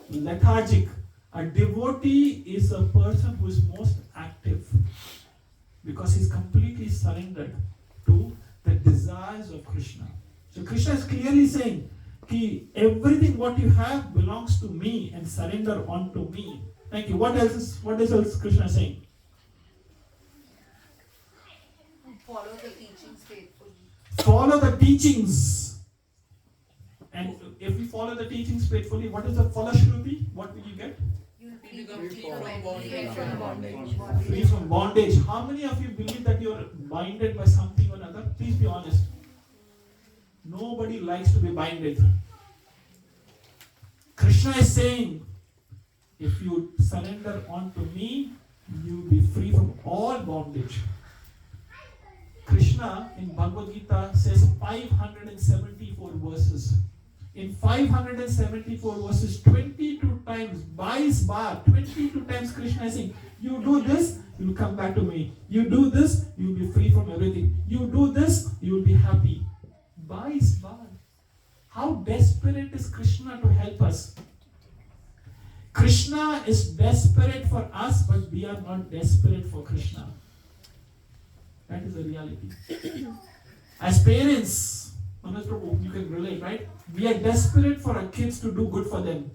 lethargic. A devotee is a person who is most active because he is completely surrendered to the desires of Krishna. So Krishna is clearly saying, Ki, everything what you have belongs to me and surrender onto me. Thank you. What else Krishna saying? Follow the teachings faithfully. Follow the teachings. And if we follow the teachings faithfully, what is the Falashruti? What will you get? You become free from bondage. Free from bondage. How many of you believe that you are binded by something or another? Please be honest. Nobody likes to be binded. Krishna is saying, if you surrender onto me, you will be free from all bondage. Krishna in Bhagavad Gita says 574 verses. In 574 verses, 22 times, 22 times Krishna is saying, you do this, you will come back to me. You do this, you will be free from everything. You do this, you will be happy. How desperate is Krishna to help us? Krishna is desperate for us, but we are not desperate for Krishna. That is the reality. As parents, Manoj Prabhu, you can relate, right? We are desperate for our kids to do good for them.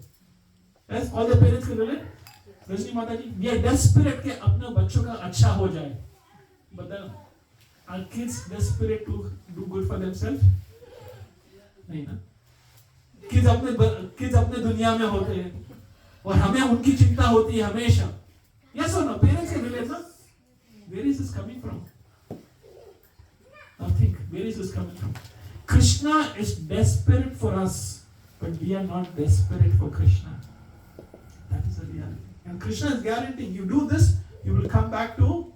Yes, all the parents can relate. Rajni Mataji, we are desperate कि अपने बच्चों का अच्छा हो जाए. But are kids desperate to do good for themselves? नहीं ना. Kids अपने दुनिया में होते हैं और हमें उनकी चिंता होती है हमेशा. Yes or no? Parents can relate, no? Where is this coming from? Now think, where is this coming from? Krishna is desperate for us, but we are not desperate for Krishna. reality. And Krishna is guaranteeing, you do this, you will come back to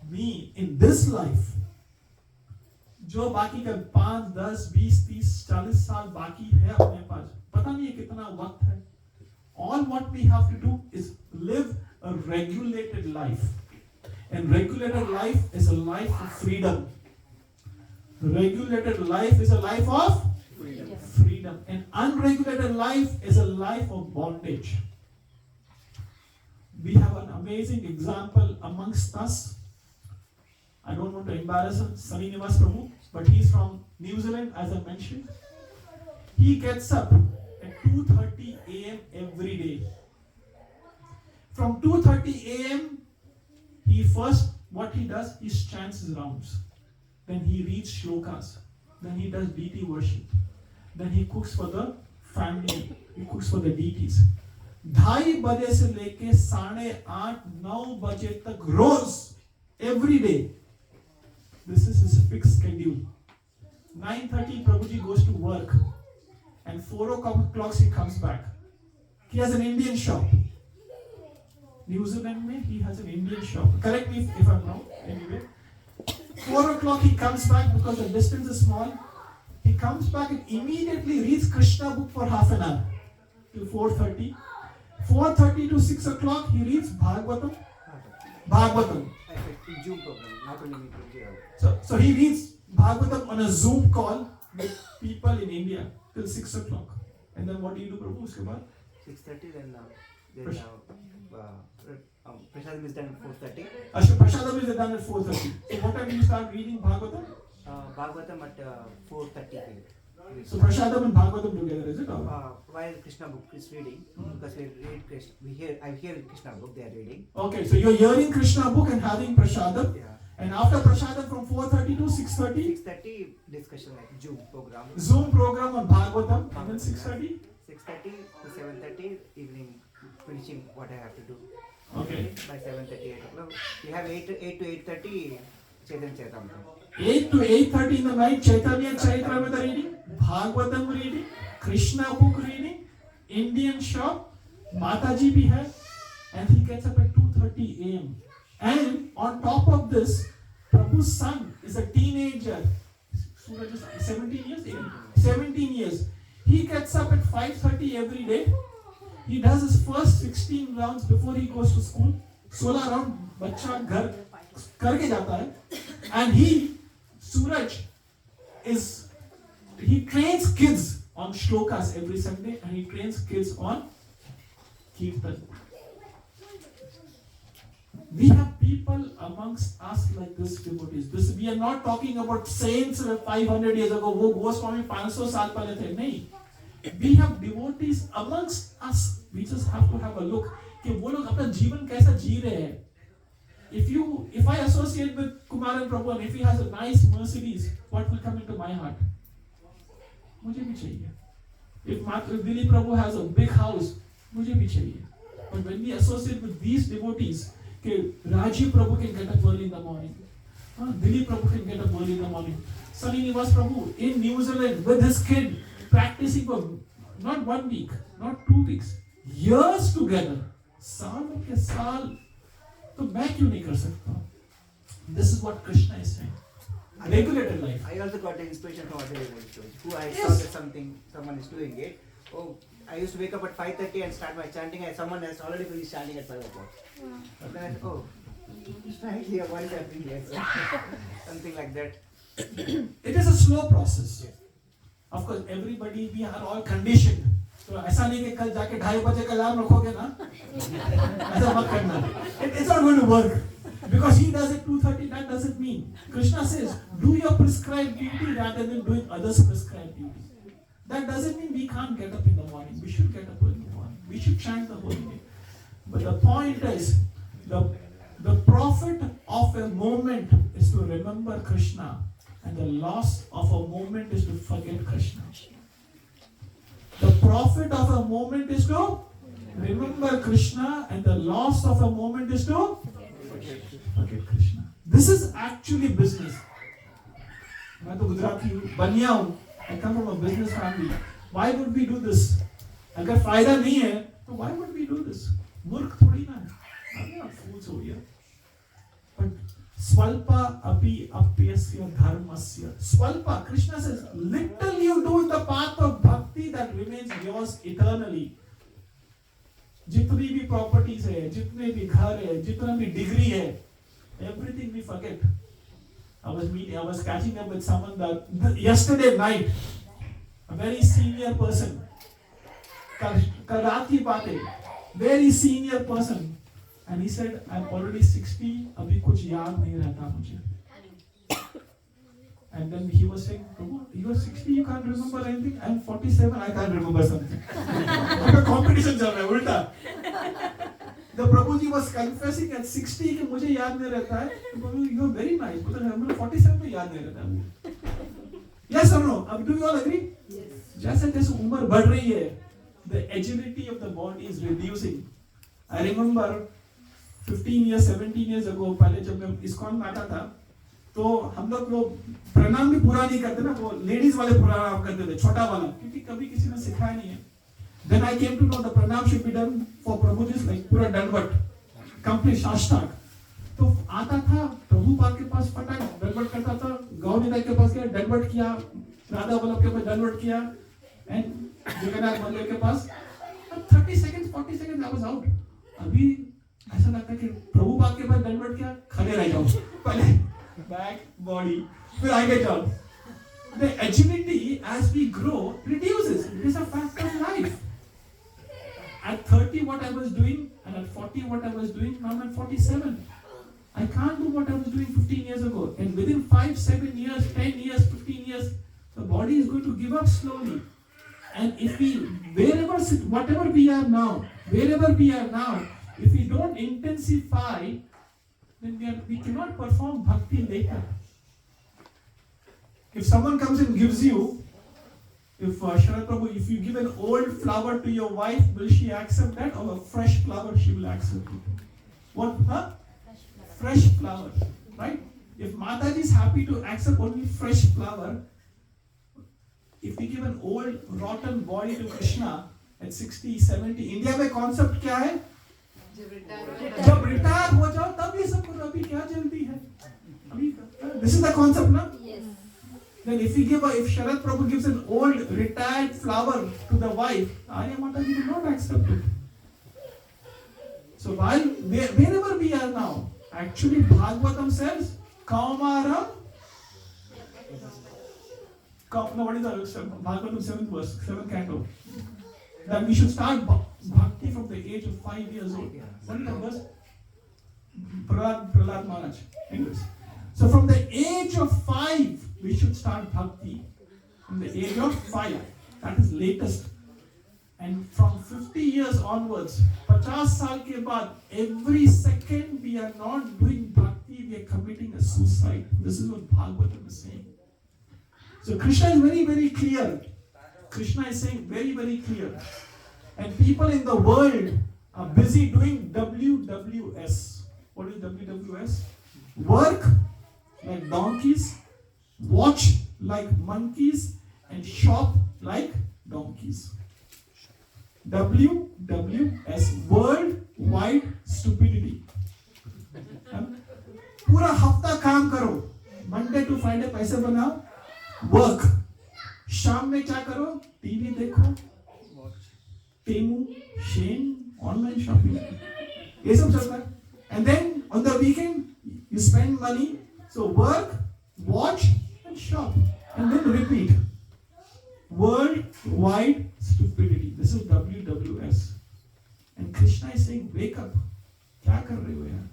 me in this life. जो बाकी का 5, 10, 20, 30, 40 साल बाकी है अपने पास, पता नहीं है कितना वक्त है. All what we have to do is live a regulated life. And regulated life is a life of freedom. Regulated life is a life of freedom. And unregulated life is a life of bondage. We have an amazing example amongst us. I don't want to embarrass him, Srinivas Prabhu, but he's from New Zealand, as I mentioned. He gets up at 2:30 a.m. every day. From 2:30 a.m., what he does, he chants his rounds. Then he reads shlokas. Then he does deity worship. Then he cooks for the family. He cooks for the deities. 2:30 बजे से लेके 8:30-9 बजे तक रोज, every day. This is his fixed schedule. 9:30 Prabhuji goes to work, and 4 o'clock he comes back. He has an Indian shop. New Zealand mein, he has an Indian shop. Correct me if I'm wrong. Anyway, 4 o'clock he comes back because the distance is small. He comes back and immediately reads Krishna book for half an hour till 4:30. 4:30 to 6 o'clock he reads Bhagavatam. Zoom program, not only me. So he reads Bhagavatam on a Zoom call with people in India till 6 o'clock. And then what do you do, Prabhu? Uske baad? 6:30, then Prasadam is done at 4:30. Prasadam is done at 4:30. So what time do you start reading Bhagavatam? Bhagavatam at 4:30. So Prasadam and Bhagavatam together, is it? While Krishna book is reading, because we read Krishna, I hear Krishna book, they are reading. Okay, so you're hearing Krishna book and having Prasadam. Yeah. And after Prasadam from 4:30 to 6:30? 6:30 discussion like Zoom program. Zoom program on Bhagavatam. And then 6:30? 6:30 to 7:30 evening, finishing what I have to do. Okay. By 7:30, 8 o'clock. We have 8 to 8:30 Chaitanya Charitamrita. 8 to 8:30 in the night, Chaitanya Charitamrita reading, Bhagavatam reading, Krishna book reading, Indian shop, Mataji bhi hai, and he gets up at 2:30 a.m. And on top of this, Prabhu's son is a teenager. Suraj is 17 years? 17 years. He gets up at 5:30 every day. He does his first 16 rounds before he goes to school. 16 round बच्चा घर करके जाता है. And Suraj he trains kids on shlokas every Sunday, and he trains kids on kirtan. We have people amongst us like this devotees. We are not talking about saints 500 years ago. वो गोस्वामी 500 साल पहले थे. नहीं. We have devotees amongst us. We just have to have a look कि वो लोग अपना जीवन कैसा जी रहे हैं. If I associate with Kumaran Prabhu and if he has a nice Mercedes, what will come into my heart? मुझे भी चाहिए. If Dilip Prabhu has a big house, मुझे भी चाहिए. But when we associate with these devotees, Rajiv Prabhu can get up early in the morning. Dilip Prabhu can get up early in the morning. Srinivas Prabhu in New Zealand with his kid practicing for not 1 week, not 2 weeks, years together. सालों के साल. तो मैं क्यों नहीं कर सकता? This is what Krishna is saying. Regulated life. I also got the inspiration from other devotees who I saw that someone is doing it. Oh, I used to wake up at 5:30 and start my chanting, and someone has already finished chanting at 5 o'clock. And then, right here, what is happening here? Something like that. It is a slow process. Of course, everybody, we are all conditioned. तो ऐसा नहीं कि कल जाके 2:30 बजे का alarm रखोगे ना, ऐसा मत करना. It's not going to work. Because he does it 2:30, that doesn't mean. Krishna says, do your prescribed duty rather than doing others' prescribed duty. That doesn't mean we can't get up in the morning. We should get up in the morning. We should chant the holy name. But the point is, the profit of a moment is to remember Krishna, and the loss of a moment is to forget Krishna. The profit of a moment is to remember Krishna, and the loss of a moment is to forget Krishna. This is actually business. मैं तो गुजराती हूँ, बनिया हूँ. I come from a business family. Why would we do this? अगर फायदा नहीं है, तो why would we do this? मूर्ख थोड़ी ना है, I'm not fools over here. But swalpa api apyasya dharmasya. Swalpa, Krishna says, little you do in the path of bhakti that remains yours eternally. जितनी भी प्रॉपर्टीज है, जितने भी घर है, जितना भी डिग्री है, everything we forget. I was catching up with someone that yesterday night, a very senior person. कल रात की बात है, very senior person, and he said, I'm already 60, अभी कुछ याद नहीं रहता मुझे. And then he was saying, Prabhu, you are 60, you can't remember anything. I'm 47, I can't remember something. The competition चल रहा है उल्टा. The Prabhuji was confessing at 60 कि मुझे याद नहीं रहता है. Prabhu, you are very nice, because हमें 47 में याद नहीं रहता है. Yes or no? अब do you all agree? Yes. जैसे जैसे उम्र बढ़ रही है, the agility of the body is reducing. I remember 15 years, 17 years ago, पहले जब मैं ISKCON में आता था, तो हम लोग वो प्रणाम भी पूरा नहीं करते ना, वो लेडीज वाले प्रणाम करते थे, छोटा वाला, क्योंकि कभी किसी ने सिखाया नहीं है. Then I came to know the pranam should be done for Prabhuji's like पूरा दंडवत, complete साष्टांग. तो आता था प्रभु पाद के पास फटाक दंडवत करता था, गौरी के पास गया दंडवत किया, राधा वल्लभ के पास दंडवत किया, and जगन्नाथ मंदिर के पास 30 seconds 40 seconds I was out. अभी ऐसा लगता है कि प्रभु पाद के पास दंडवत किया, खड़े रह जाओ पहले, back body, फिर आगे जाओ. The agility as we grow reduces. It is a fact of life. At 30 what I was doing, and at 40 what I was doing, now I'm at 47. I can't do what I was doing 15 years ago. And within 5, 7 years, 10 years, 15 years, the body is going to give up slowly. And if we, whatever we are now, wherever we are now, if we don't intensify, then we cannot perform bhakti later. If someone comes and gives you, if Sharad Prabhu, if you give an old flower to your wife, will she accept that, or a fresh flower she will accept it? What? Huh? Fresh flower, right? If Mataji is happy to accept only fresh flower, if we give an old rotten body to Krishna at 60, 70, India में concept क्या है? जब retire हो जाओ तब ये सब करो, अभी क्या जल्दी है? This is the concept, na? Yes. Then if Sharad Prabhu gives an old retired flower to the wife, Arya Mataji will not accept it. So wherever we are now, actually Bhagavatam says, Kaumaram. What is the Bhagavatam 7th verse, 7th canto? That we should start bhakti from the age of 5 years old. What is the verse? Prahlad Maharaj. Anyways. So from the age of 5, we should start bhakti. From the age of 5. That is latest. And from 50 years onwards, 50 saal ke baad, every second we are not doing bhakti, we are committing a suicide. This is what Bhagavatam is saying. So Krishna is very, very clear. Krishna is saying very, very clear. And people in the world are busy doing WWS. What is WWS? Work like donkeys, watch like monkeys, and shop like donkeys. WWS, worldwide stupidity. पूरा हफ्ता काम करो, Monday to Friday पैसे बनाओ, work. शाम में क्या करो? टीवी देखो, Temu, Shein, online shopping. ये सब चलता है. And then on the weekend you spend money. So work, watch, and shop, and then repeat. Worldwide stupidity. This is WWS. And Krishna is saying, wake up. क्या कर रहे हो यार?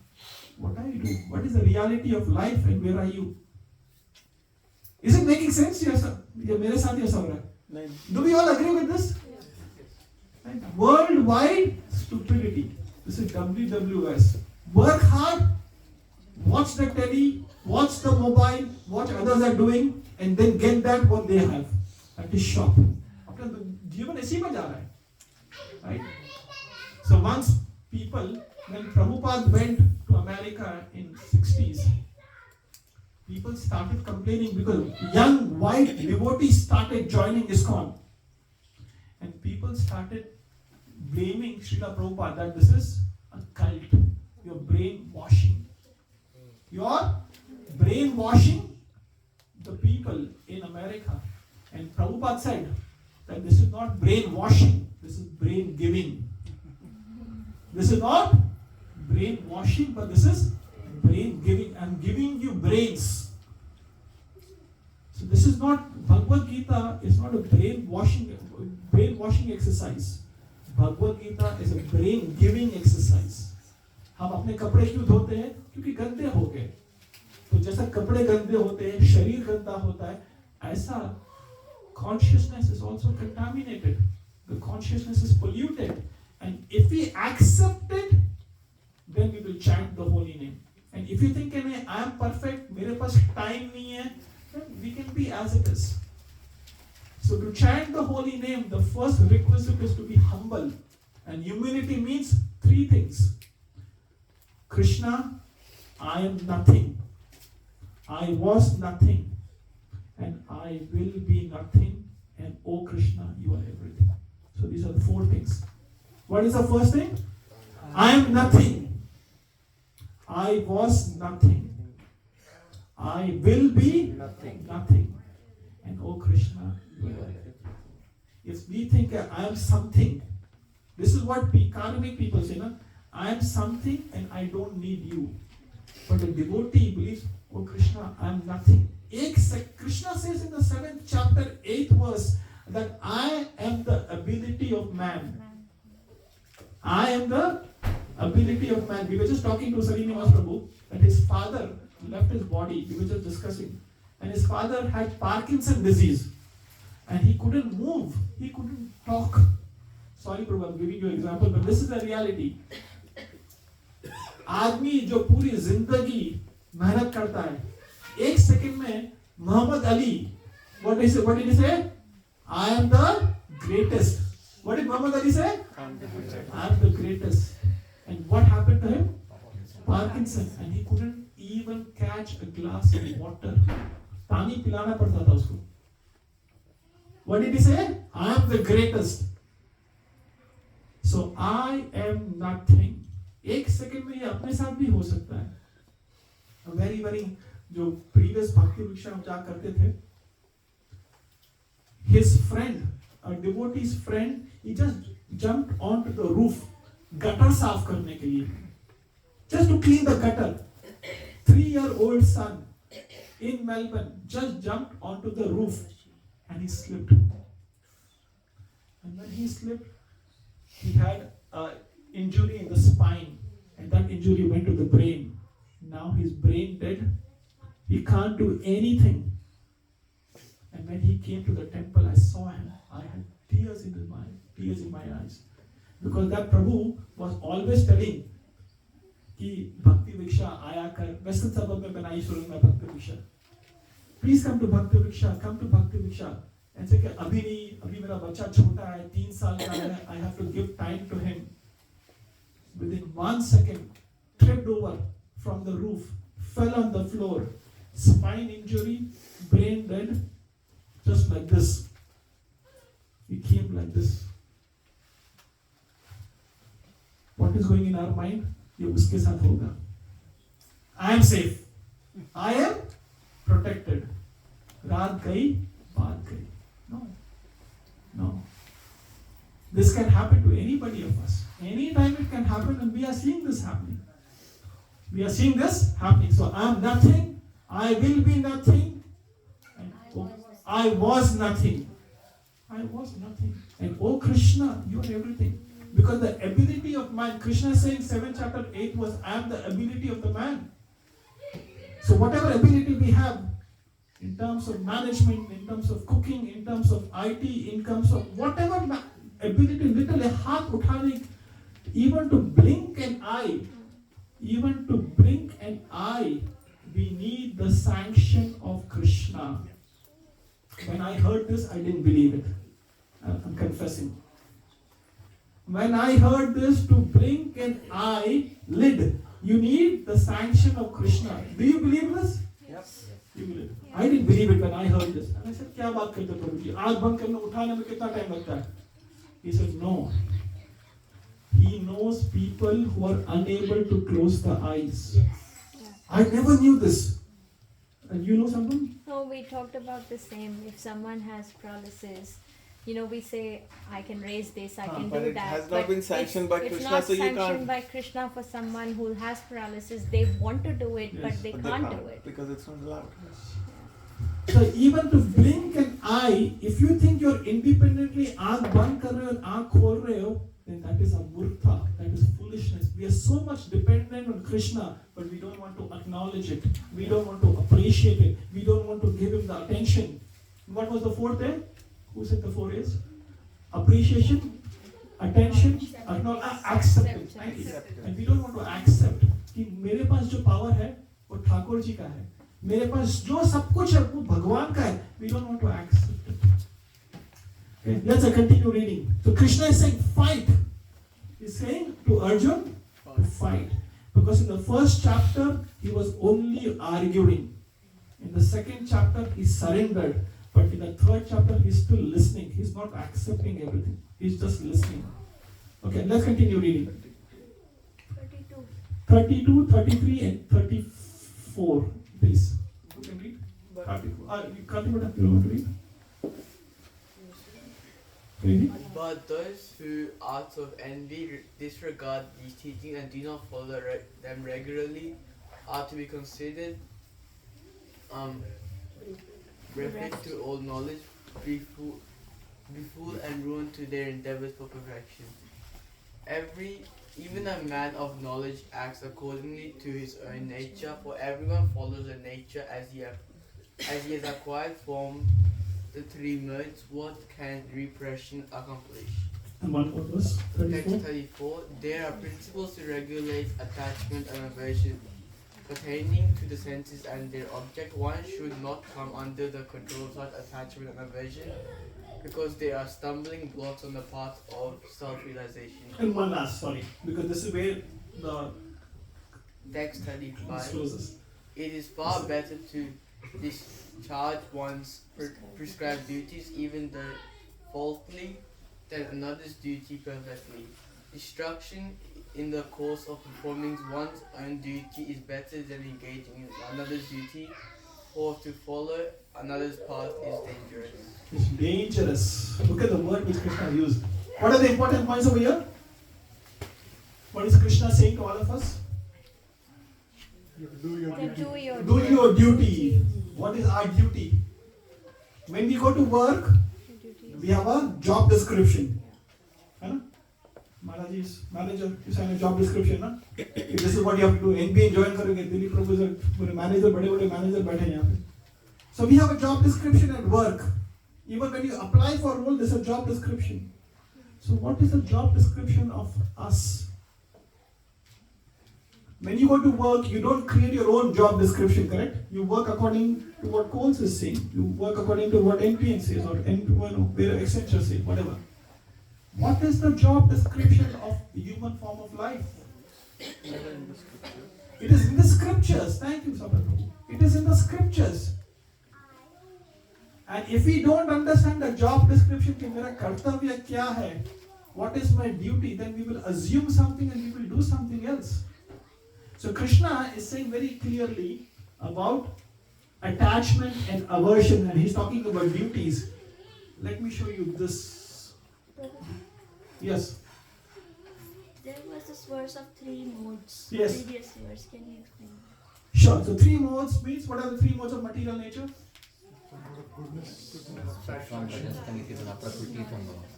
What are you doing? What is the reality of life, and where are you? Is it making sense? Yes, sir. मेरे साथ ये सब रहा है. Do we all agree with this? Right? Worldwide stupidity. This is WWS. Work hard, watch the telly, watch the mobile, watch others are doing, and then get that what they have at the shop. After the जीवन इसी में जा रहा है, right? So once people, when Prabhupada went to America in 60s, people started complaining because young white devotees started joining ISKCON, and people started blaming Srila Prabhupada that this is a cult. You're brainwashing. You're brainwashing the people in America. And Prabhupada said that this is not brainwashing, this is brain giving. This is not brainwashing, but this is brain giving. I'm giving you brains. So this is not, Bhagavad Gita is not a brainwashing exercise. Bhagavad Gita is a brain giving exercise. हम अपने कपड़े क्यों धोते हैं? क्योंकि गंदे हो गए. तो जैसा कपड़े गंदे होते हैं, शरीर गंदा होता है, ऐसा consciousness is also contaminated. The consciousness is polluted. And if we accept it, then we will chant the holy name. And if you think I am perfect, मेरे पास time नहीं है, then we can be as it is. So to chant the holy name, the first requisite is to be humble. And humility means three things. Krishna, I am nothing. I was nothing. And I will be nothing. And oh Krishna, you are everything. So these are the four things. What is the first thing? I am nothing. I was nothing. I will be nothing. And oh Krishna, you are everything. If we think I am something, this is what karmic people say, no? I am something and I don't need you. But a devotee believes, oh Krishna, I am nothing. Krishna says in the 7th chapter, 8th verse, that I am the ability of man. I am the ability of man. We were just talking to Sarinivas Prabhu that his father left his body. We were just discussing. And his father had Parkinson's disease. And he couldn't move. He couldn't talk. Sorry Prabhu, I'm giving you an example, but this is the reality. आदमी जो पूरी जिंदगी मेहनत करता है, एक second में Mohammad Ali, what did he say? I am the greatest. What did Muhammad Ali say? I am the greatest. And what happened to him? Parkinson. And he couldn't even catch a glass of water. पानी पिलाना पड़ता था उसको. What did he say? I am the greatest. So I am nothing. एक second में ये अपने साथ भी हो सकता है. very जो previous Bhakti Vriksha हम जा करते थे, his friend, a devotee's friend, he just jumped onto the roof, gutter साफ करने के लिए, just to clean the gutter. 3-year-old son in Melbourne just jumped onto the roof and he slipped. And when he slipped, he had an injury in the spine, and that injury went to the brain. Now his brain dead. He can't do anything. And when he came to the temple, I saw him. I had tears in my eyes, because that Prabhu was always telling कि Bhakti Vriksha आया कर, वैसे सबब में बनाई शुरू में Bhakti Vriksha. Please come to Bhakti Vriksha. Come to Bhakti Vriksha. ऐसे कि अभी नहीं, अभी मेरा बच्चा छोटा है, 3 साल का है. I have to give time to him. Within 1 second, tripped over from the roof, fell on the floor, spine injury, brain dead, just like this. He came like this. What is going in our mind? ये उसके साथ होगा. I am safe. I am protected. रात गई, बात गई. No. This can happen to anybody of us. Anytime it can happen, and we are seeing this happening. We are seeing this happening. So I am nothing. I will be nothing. And I was nothing. I was nothing. And oh Krishna, you are everything. Because the ability of man, Krishna is saying 7th chapter 8 was, I am the ability of the man. So whatever ability we have, in terms of management, in terms of cooking, in terms of IT, in terms of whatever ability, literally हाथ उठाने, even to blink an eye, we need the sanction of Krishna. When I heard this, I didn't believe it. I'm confessing. When I heard this, to blink an eyelid, you need the sanction of Krishna. Do you believe this? Yes. You believe? I didn't believe it when I heard this. And I said, क्या बात करते हो प्रभु जी? आँख बंद करने उठाने में कितना टाइम लगता है? He said, no. He knows people who are unable to close the eyes. I never knew this. And you know someone? No, we talked about the same. If someone has paralysis, we say, I can raise this, I can but do it that. has not been sanctioned by it's Krishna, not so you sanctioned can't. by Krishna for someone who has paralysis. They want to do it, but they can't do it. Because it's not allowed. So even to blink an eye, if you think you're independently आँख बंद कर रहे हो और आँख खोल रहे हो, then that is a murtha, that is foolishness. We are so much dependent on Krishna, but we don't want to acknowledge it. We don't want to appreciate it. We don't want to give him the attention. What was the fourth there? Who said the four A's? Appreciation, attention, acceptance. Thank you. And we don't want to accept कि मेरे पास जो power है वो ठाकुर जी का है. मेरे पास जो सब कुछ है वो भगवान का है. We don't want to accept it. Okay, let's continue reading. So Krishna is saying fight. He's saying to Arjun to fight. Because in the first chapter he was only arguing. In the second chapter he surrendered. But in the third chapter he's still listening. He's not accepting everything. He's just listening. Okay, let's continue reading. 32, 33 and 34. Please. Who can read? You can't read? But those who, out of envy, disregard these teachings and do not follow them regularly are to be considered refuge to all knowledge, be fool and ruin to their endeavors for perfection. Even a man of knowledge acts accordingly to his own nature, for everyone follows a nature as he has acquired from the three modes. What can repression accomplish? And one more verse, 34. Text 34. There are principles to regulate attachment and aversion pertaining to the senses and their object. One should not come under the control of such attachment and aversion, because they are stumbling blocks on the path of self-realization. And one last, sorry, because this is where the text 35. closes. It is far better to discharge one's prescribed duties, even though faultily, than another's duty perfectly. Destruction in the course of performing one's own duty is better than engaging in another's duty, for to follow another's path is dangerous. It's dangerous. Look at the word which Krishna used. What are the important points over here? What is Krishna saying to all of us? Do your Do your duty. What is our duty? When we go to work, we have a job description. Maharaji's manager, you sign a job description, na? This is what you have to do. NBA join करोगे, Delhi professor, manager, बड़े manager बैठे हैं यहाँ पे. So we have a job description at work. Even when you apply for a role, there's a job description. So what is the job description of us? When you go to work, you don't create your own job description, correct? You work according to what Coles is saying. You work according to what NPN says or where Accenture says, whatever. What is the job description of the human form of life? It is in the scriptures. Thank you, Sabha. It is in the scriptures. And if we don't understand the job description, कि मेरा कर्तव्य क्या है, what is my duty, then we will assume something and we will do something else. So Krishna is saying very clearly about attachment and aversion, and he's talking about duties. Let me show you this. Yes. There was this verse of three modes. Yes. Previous verse. Can you explain? Sure. So three modes means, what are the three modes of material nature?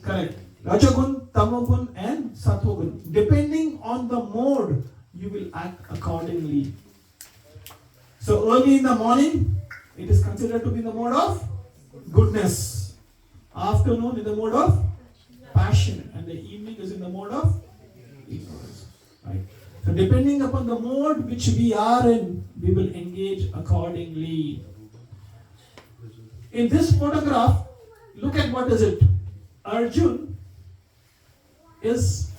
Correct. Rajagun, Tamogun and Satogun. Depending on the mode, you will act accordingly. So early in the morning, it is considered to be in the mode of goodness. Afternoon in the mode of passion. And the evening is in the mode of ignorance. Right? So depending upon the mode which we are in, we will engage accordingly. In this photograph, look at what is it. Arjun is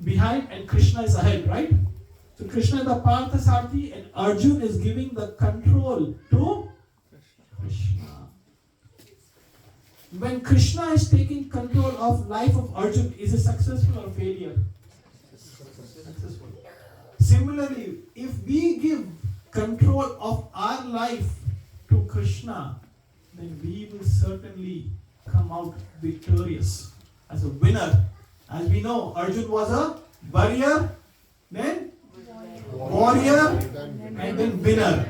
behind and Krishna is ahead, right? So Krishna is the Parthasarthi and Arjun is giving the control to Krishna. when Krishna is taking control of life of Arjun, is it successful or failure? Successful. Similarly, if we give control of our life to Krishna, then we will certainly come out victorious as a winner. As we know, Arjun was a warrior, then warrior, and then winner.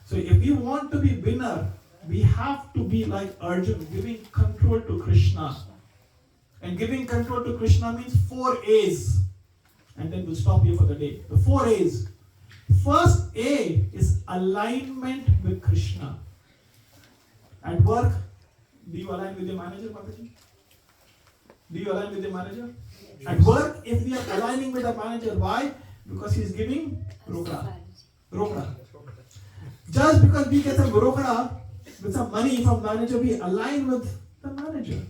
So if we want to be winner, we have to be like Arjun, giving control to Krishna. And giving control to Krishna means 4 A's. And then we'll stop here for the day. The 4 A's. First A is alignment with Krishna. At work, do you align with your manager, Mataji? Do you align with your manager? At work, if we are aligning with the manager, why? Because he is giving rokra. Just because we get some rokra with some money from manager, we align with the manager.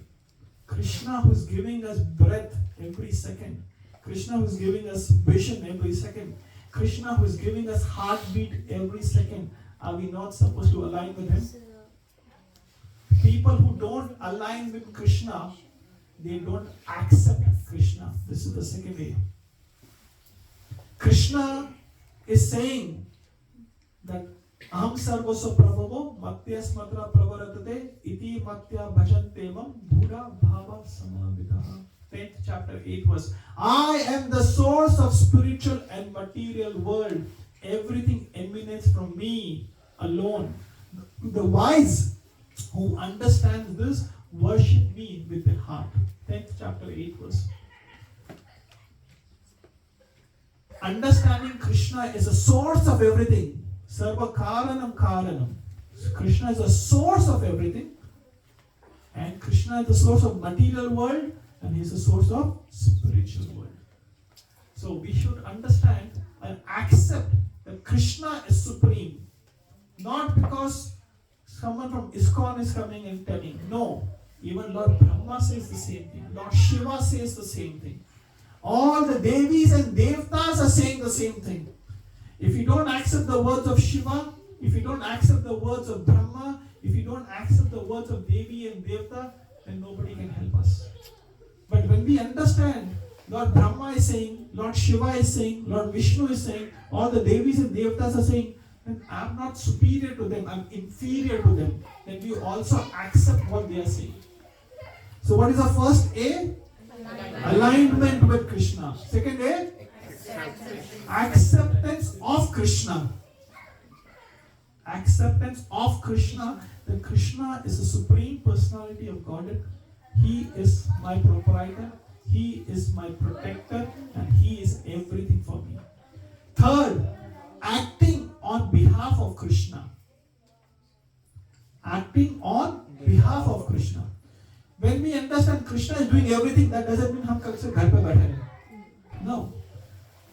Krishna who is giving us breath every second. Krishna who is giving us vision every second. Krishna who is giving us heartbeat every second. Are we not supposed to align with him? People who don't align with Krishna, they don't accept Krishna. This is the second way. Krishna is saying that Aham sarvasva prabhavo bhaktya smatra pravaratade iti bhaktya bhajantevam bhuda bhava samavitaha. 10th chapter 8 verse. I am the source of spiritual and material world. Everything emanates from me alone. The wise who understand this worship me with their heart. 10th chapter 8 verse. Understanding Krishna is a source of everything. Sarva karanam karanam. Krishna is the source of everything. And Krishna is the source of material world. And he is the source of spiritual world. So we should understand and accept that Krishna is supreme. Not because someone from ISKCON is coming and telling. No. Even Lord Brahma says the same thing. Lord Shiva says the same thing. All the Devis and Devtas are saying the same thing. If you don't accept the words of Shiva, if you don't accept the words of Brahma, if you don't accept the words of Devi and Devta, then nobody can help us. But when we understand, Lord Brahma is saying, Lord Shiva is saying, Lord Vishnu is saying, all the Devis and Devtas are saying, then I'm not superior to them, I'm inferior to them. Then we also accept what they are saying. So what is the first A? Alignment with Krishna. Second A? Acceptance of Krishna. Acceptance of Krishna. That Krishna is the supreme personality of Godhead. He is my proprietor. He is my protector. And He is everything for me. Third, acting on behalf of Krishna. Acting on behalf of Krishna. When we understand Krishna is doing everything, that doesn't mean हम कल से घर पे बैठे हैं. No.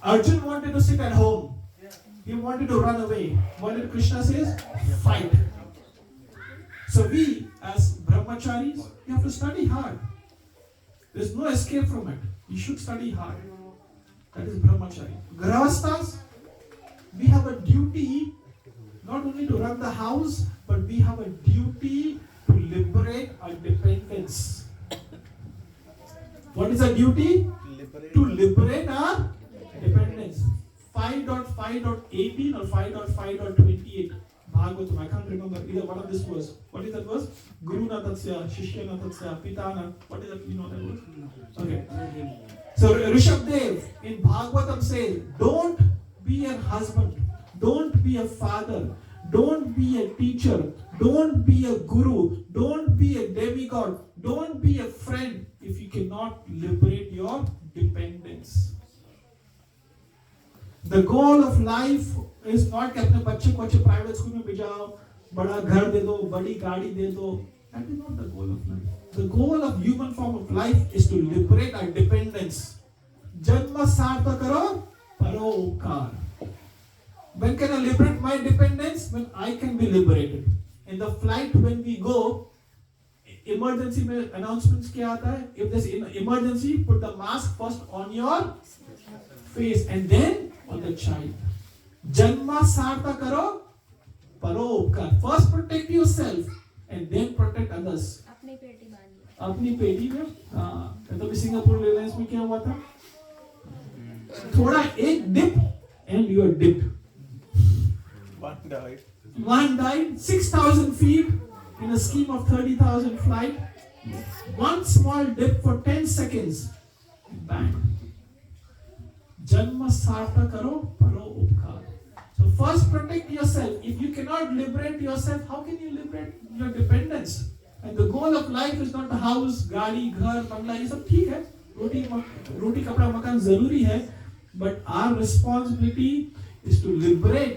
Arjun wanted to sit at home. He wanted to run away. What did Krishna say? Fight. So we, as brahmacharis, we have to study hard. There's no escape from it. You should study hard. That is brahmachari. Grahasthas, we have a duty not only to run the house, but we have a duty to liberate our dependence. What is our duty? To liberate our dependence. 5.5.18 or 5.5.28 Bhagavatam. I can't remember either one of this verse. What is that verse? Guru na tatsya, shishya na tatsya, pita na. What is that? You know that verse? Okay. So Rishabdev in Bhagavatam says, don't be a husband, don't be a father, don't be a teacher, don't be a guru, don't be a demigod, don't be a friend if you cannot liberate your dependence. The goal of life is not कि अपने बच्चे को अच्छे private school में भेजाओ, बड़ा घर दे दो, बड़ी गाड़ी दे दो. That is not the goal of life. The goal of human form of life is to liberate our dependence. Janma sartha karo, paropkar. When can I liberate my dependence? When I can be liberated. In the flight when we go, emergency में announcements क्या आता है? If there's an emergency, put the mask first on your face and then on the child. Janma sartha karo, paropkar. First protect yourself and then protect others. अपनी पेटी बांध. अपनी पेटी में तभी सिंगापुर एयरलाइंस में क्या हुआ था, थोड़ा एक dip and you are dipped. One died 6,000 feet in a scheme of 30,000 flight. One small dip for 10 seconds. Bang. Janma sartha karo paro upkar. So first protect yourself. If you cannot liberate yourself, how can you liberate your dependence? And the goal of life is not the house, गाड़ी, घर, बंगला, ये सब ठीक है. रोटी कपड़ा मकान जरूरी है. But our responsibility is to liberate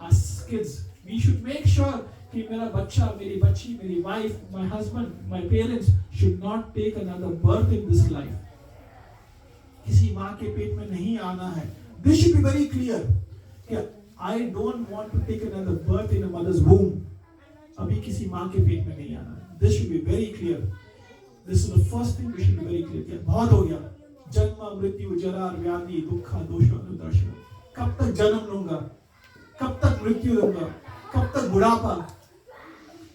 us kids. We should make sure कि मेरा बच्चा, मेरी बच्ची, मेरी wife, my husband, my parents should not take another birth in this life. किसी माँ के पेट में नहीं आना है. This should be very clear. कि I don't want to take another birth in a mother's womb. अभी किसी माँ के पेट में नहीं आना है. This should be very clear. This is the first thing we should be very clear. कि बहुत हो गया. जन्म मृत्यु जरा व्याधि दुख दोष अनुदर्शन. कब तक जन्म लूंगा, कब तक मृत्यु लूंगा, कब तक बुढ़ापा.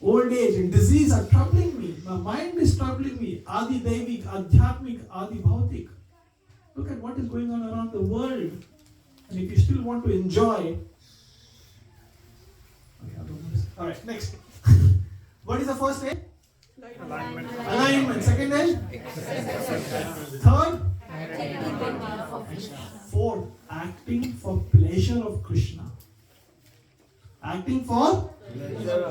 Old age and disease are troubling me. My mind is troubling me. Adi Devik, Adhyatmik, Adi Bhautik. Look at what is going on around the world. And if you still want to enjoy. Alright, next. What is the first name? Alignment. Second name? Third? Fourth, acting for pleasure of Krishna. Acting for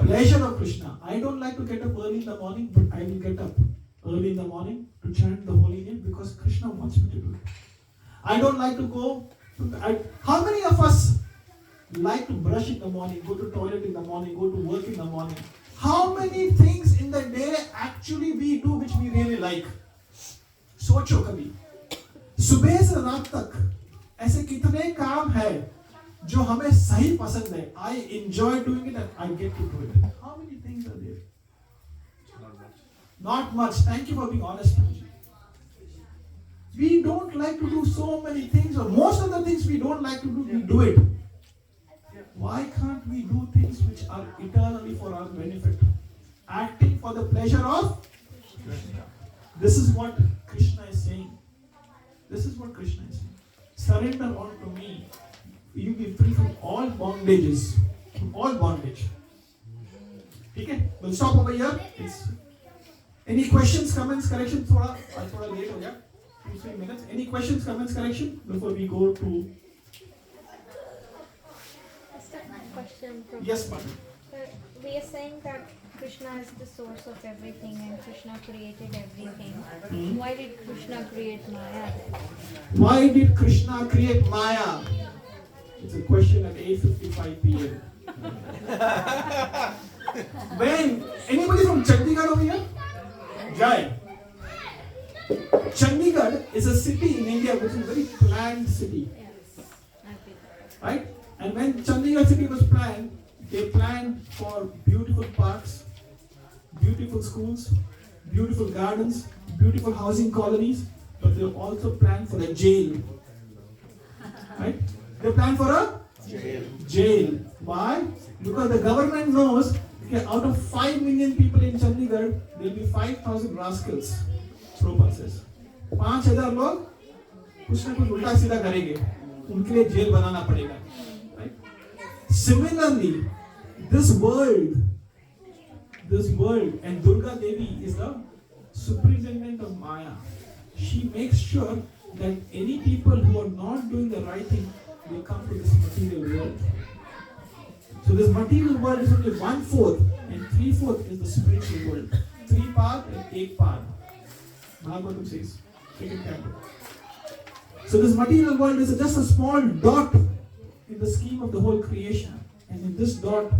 pleasure of Krishna. I don't like to get up early in the morning, but I will get up early in the morning to chant the holy name because Krishna wants me to do it. I don't like to go. How many of us like to brush in the morning, go to toilet in the morning, go to work in the morning? How many things in the day actually we do which we really like? सोचो कभी. सुबह से रात तक ऐसे कितने काम है जो हमें सही पसंद है. I enjoy doing it and I get to do it. How many things are there? Not much. Thank you for being honest. We don't like to do so many things, or most of the things we don't like to do, we do it. Why can't we do things which are eternally for our benefit? Acting for the pleasure of Krishna. This is what Krishna is saying. This is what Krishna is saying. Surrender all to me. You be free from all bondages. From all bondage. Okay? We'll stop over here. Any questions, comments, corrections? Thoda late ho gaya. 2-3 minutes. Any questions, comments, correction before we go to? Question. Yes, ma'am. We are saying that Krishna is the source of everything and Krishna created everything. Why did Krishna create Maya then? Why did Krishna create Maya? It's a question at 8:55 p.m. When? Anybody from Chandigarh over here? Jai. Chandigarh is a city in India which is a very planned city. Right? And when Chandigarh city was planned, they planned for beautiful parks, beautiful schools, beautiful gardens, beautiful housing colonies, but they also planned for a jail. Right? They planned for a jail. Why? Because the government knows that out of 5 million people in Chandigarh, there will be 5,000 rascals. Prabhupada says. 5,000 लोग कुछ ना कुछ उल्टा सीधा करेंगे. उनके लिए jail बनाना पड़ेगा. Similarly, this world, and Durga Devi is the superintendent of Maya. She makes sure that any people who are not doing the right thing will come to this material world. So this material world is only 1/4 and 3/4 is the spiritual world. 3 part and 8 part. Bhagavatam says, second chapter. So this material world is just a small dot in the scheme of the whole creation. And in this dot,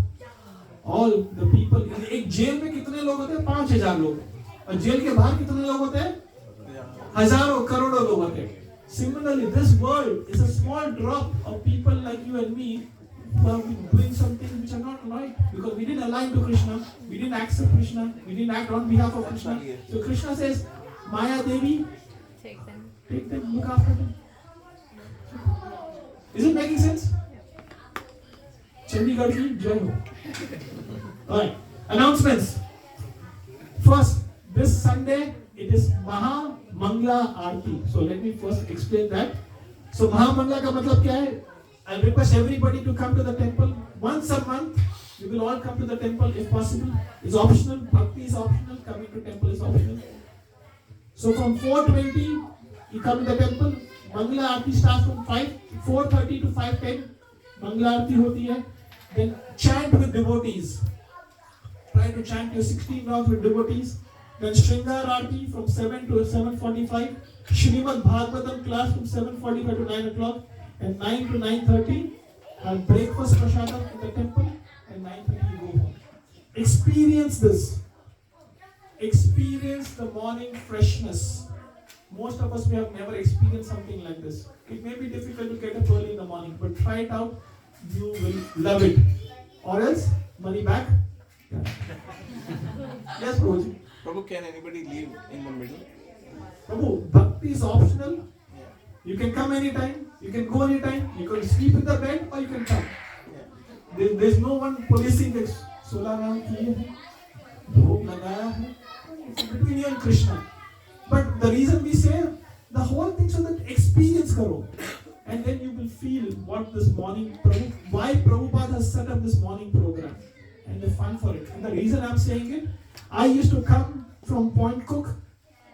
all the people, in एक jail में कितने लोग होते हैं? 5,000 लोग. और jail के बाहर कितने लोग होते हैं? हजारों करोड़ों लोग होते हैं. Similarly, this world is a small drop of people like you and me who have been doing something which are not right because we didn't align to Krishna, we didn't accept Krishna, we didn't act on behalf of Krishna. So Krishna says, Maya Devi, take them, look after them. Is it making sense? Chandigarh ki jai ho. Alright, announcements. First, This Sunday, it is Maha Mangla Aarti. So let me first explain that. So Maha Mangla का मतलब क्या है? I request everybody to come to the temple once a month. We will all come to the temple if possible. It's optional. Bhakti is optional. Coming to temple is optional. So from 4:20, you come to the temple. Mangla Aarti starts from 4:30 to 5:10. Mangla Aarti hoti hai. Then chant with devotees. Try to chant your 16 rounds with devotees. Then Shringar Aarti from 7 to 7:45. Shrimad Bhagavatam class from 7:45 to 9 o'clock. And 9 to 9:30. And breakfast prasadam in the temple. And 9:30 you go home. Experience this. Experience the morning freshness. Most of us, we have never experienced something like this. It may be difficult to get up early in the morning, but try it out. You will love it. Or else, money back. Yeah. Yes, Prabhuji. Prabhu, can anybody leave in the middle? Prabhu, Bhakti is optional. You can come anytime, you can go anytime, you can sleep in the bed or you can come. There's no one policing this. 16 round kiye hai, bhog lagaya hai. It's between you and Krishna. But the reason we say the whole thing so that experience karo. And then you will feel what this morning, why Prabhupada has set up this morning program. And the fun for it. And the reason I'm saying it, I used to come from Point Cook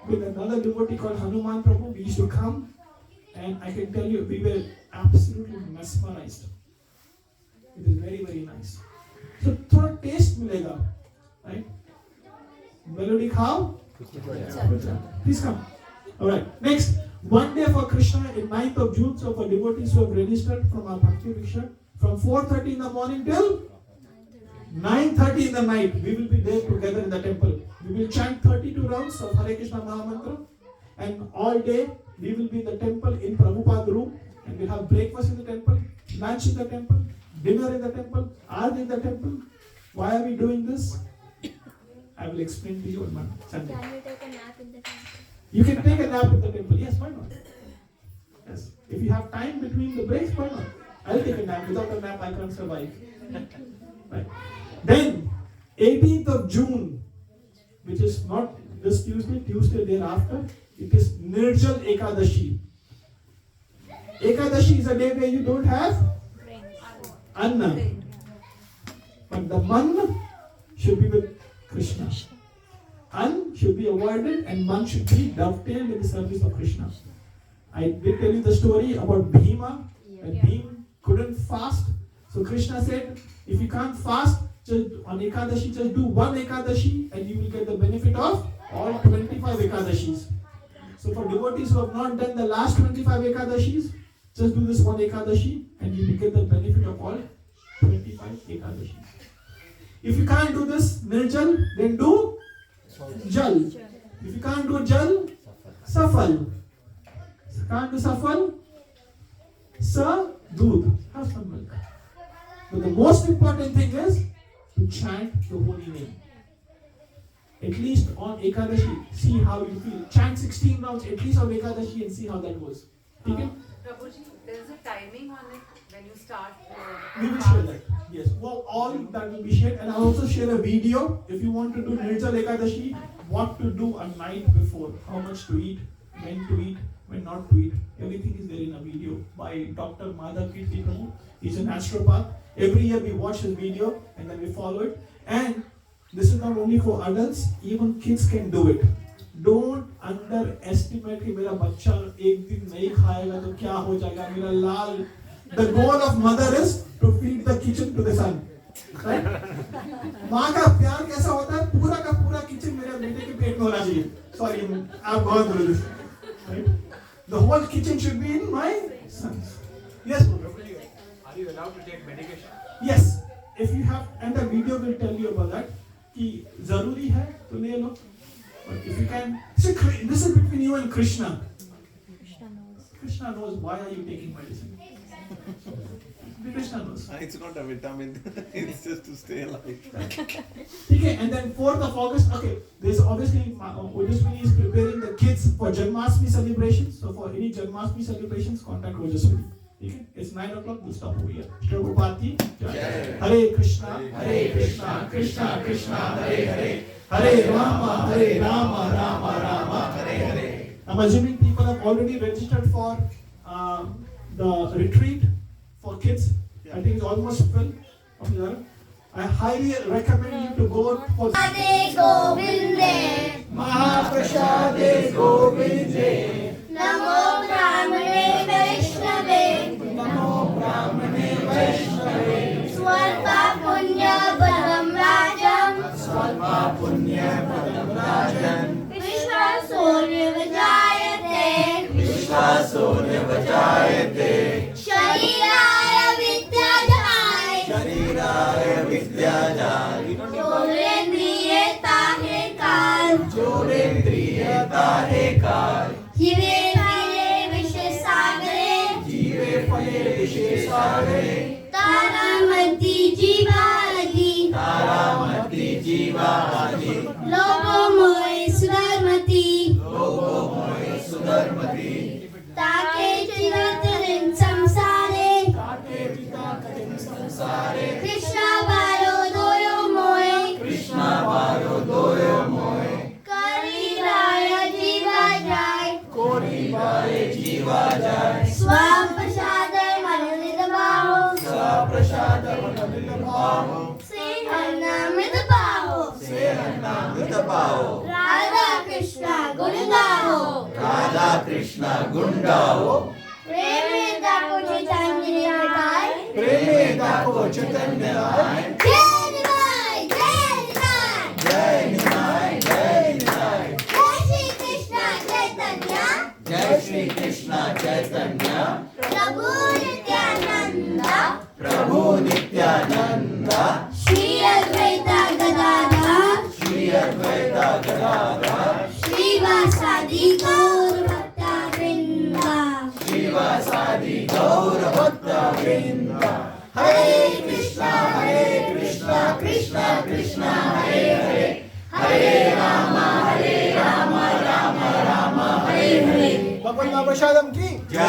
with another devotee called Hanuman Prabhu. We used to come and I can tell you, we were absolutely mesmerized. It is very, very nice. So, thoda taste milega, right? Melody khao? Please come. Alright, next. One day for Krishna in 9th of June. So for devotees who have registered from our Bhakti Vriksha, from 4:30 in the morning till 9:30 in the night, we will be there together in the temple. We will chant 32 rounds of Hare Krishna Mahamantra, and all day we will be in the temple in Prabhupada room, and we'll have breakfast in the temple, lunch in the temple, dinner in the temple, aarti in the temple. Why are we doing this? I will explain to you on Sunday. Can you take a nap in the temple? You can take a nap in the temple. Yes, why not? Yes. If you have time between the breaks, why not? I'll take a nap. Without a nap, I can't survive. Right. Then, 18th of June, which is not this Tuesday, Tuesday thereafter, it is Nirjal Ekadashi. Ekadashi is a day where you don't have Anna. But the man should be with Krishna. An should be avoided and man should be dovetailed in the service of Krishna. I did tell you the story about Bhima. When Bhima couldn't fast, so Krishna said, if you can't fast, just on Ekadashi, just do one Ekadashi and you will get the benefit of all 25 Ekadashis. So for devotees who have not done the last 25 Ekadashis, just do this one Ekadashi and you will get the benefit of all 25 Ekadashis. If you can't do this Nirjal, then do Jal. If you can't do Jal, Safal. If you can't do Safal, Sa Doodh. Have some milk. But the most important thing is to chant the holy name. At least on Ekadashi, see how you feel. Chant 16 rounds at least on Ekadashi and see how that goes. Okay? Prabhuji, there is a timing on it when you start. We will share that. Yes. Well, all that will be shared, and I'll also share a video if you want to do Nirjal Ekadashi, what to do a night before, how much to eat, when not to eat. Everything is there in a video by Dr. Madhav Kirti Prabhu. He's a naturopath. Every year we watch his video and then we follow it. And this is not only for adults, even kids can do it. Don't underestimate कि मेरा बच्चा एक दिन नहीं खाएगा तो क्या हो जाएगा मेरा लाल. The goal of mother is to feed the kitchen to the son. Right? माँ का प्यार कैसा होता है? पूरा का पूरा किचन मेरे बेटे के पेट में होना चाहिए. Sorry, I've gone through this. Right? The whole kitchen should be in my sons. Yes. Are you allowed to take medication? Yes. If you have, and the video will tell you about that. कि जरूरी है तो ले लो. But if you can, see, this is between you and Krishna. Krishna knows why are you taking medicine. Krishna knows. It's not a vitamin. It's just to stay alive. Okay, and then 4th of August. Okay, there's obviously Ojaswini is preparing the kids for Janmashtami celebrations. So for any Janmashtami celebrations, contact Ojaswini. It's 9 o'clock, we'll stop over here. Prabhupada Jai. Hare Krishna, Krishna Krishna, Hare Hare, Hare Rama, Rama Rama, Hare Hare. I'm assuming people have already registered for the retreat for kids. I think it's almost full. I highly recommend you to go for Hare Govinde, Mahaprasade Govinde, Namo Brahmane Vaishnave, Namo Brahmane Vaishnave, Swalpa Punya Padam Rajam, Swalpa Punya Padam Rajan, Vishwasurya Vajayate, Vishwasurya Vajayate, Shariraya Vidyajaya, Shariraya Vidyajaya, Jodendriye Tahe Kal, Jodendriye Tahe Kal, Jive Phale Vishesagare, Jive Phale Vishesagare, Taramati Jivadi, Taramati Jivadi, Logo Moy Sudarmati, Logo Moy Sudarmati, Take Chiratarin Samsare, Take Chiratarin Samsare, Krishna Baro Doyo Moy, Krishna Baro Doyo Moy, Kari Raya Jiva Jai, Kori Bare Jiva Jai, Swam Prashadar Manalita Baho, Swam Prashadar Manalita Baho, Sehanamrita Baho, Sehanamrita Baho, Radha Krishna Gundaho, Radha Krishna Gundaho, Preme Dako Chaitanya Nitai, Preme Dako Chaitanya Nitai, Jai Nivai, Jai Nivai, Jai Shri Krishna Chaitanya, Jai Shri Krishna Chaitanya, Prabhu Nityananda, Prabhu Nityananda, Shri Advaita Gadadhar, Shri Advaita Gadadhar, Shri Vasadi Gaur Bhakta Vrinda, Srivasadi Gaur Bhakta Vrinda. Hare Krishna, Krishna Krishna, Hare Hare, Hare Rama, Rama Rama, Hare Hare. Bhagwan Prashadam ki Jai.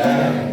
Jai.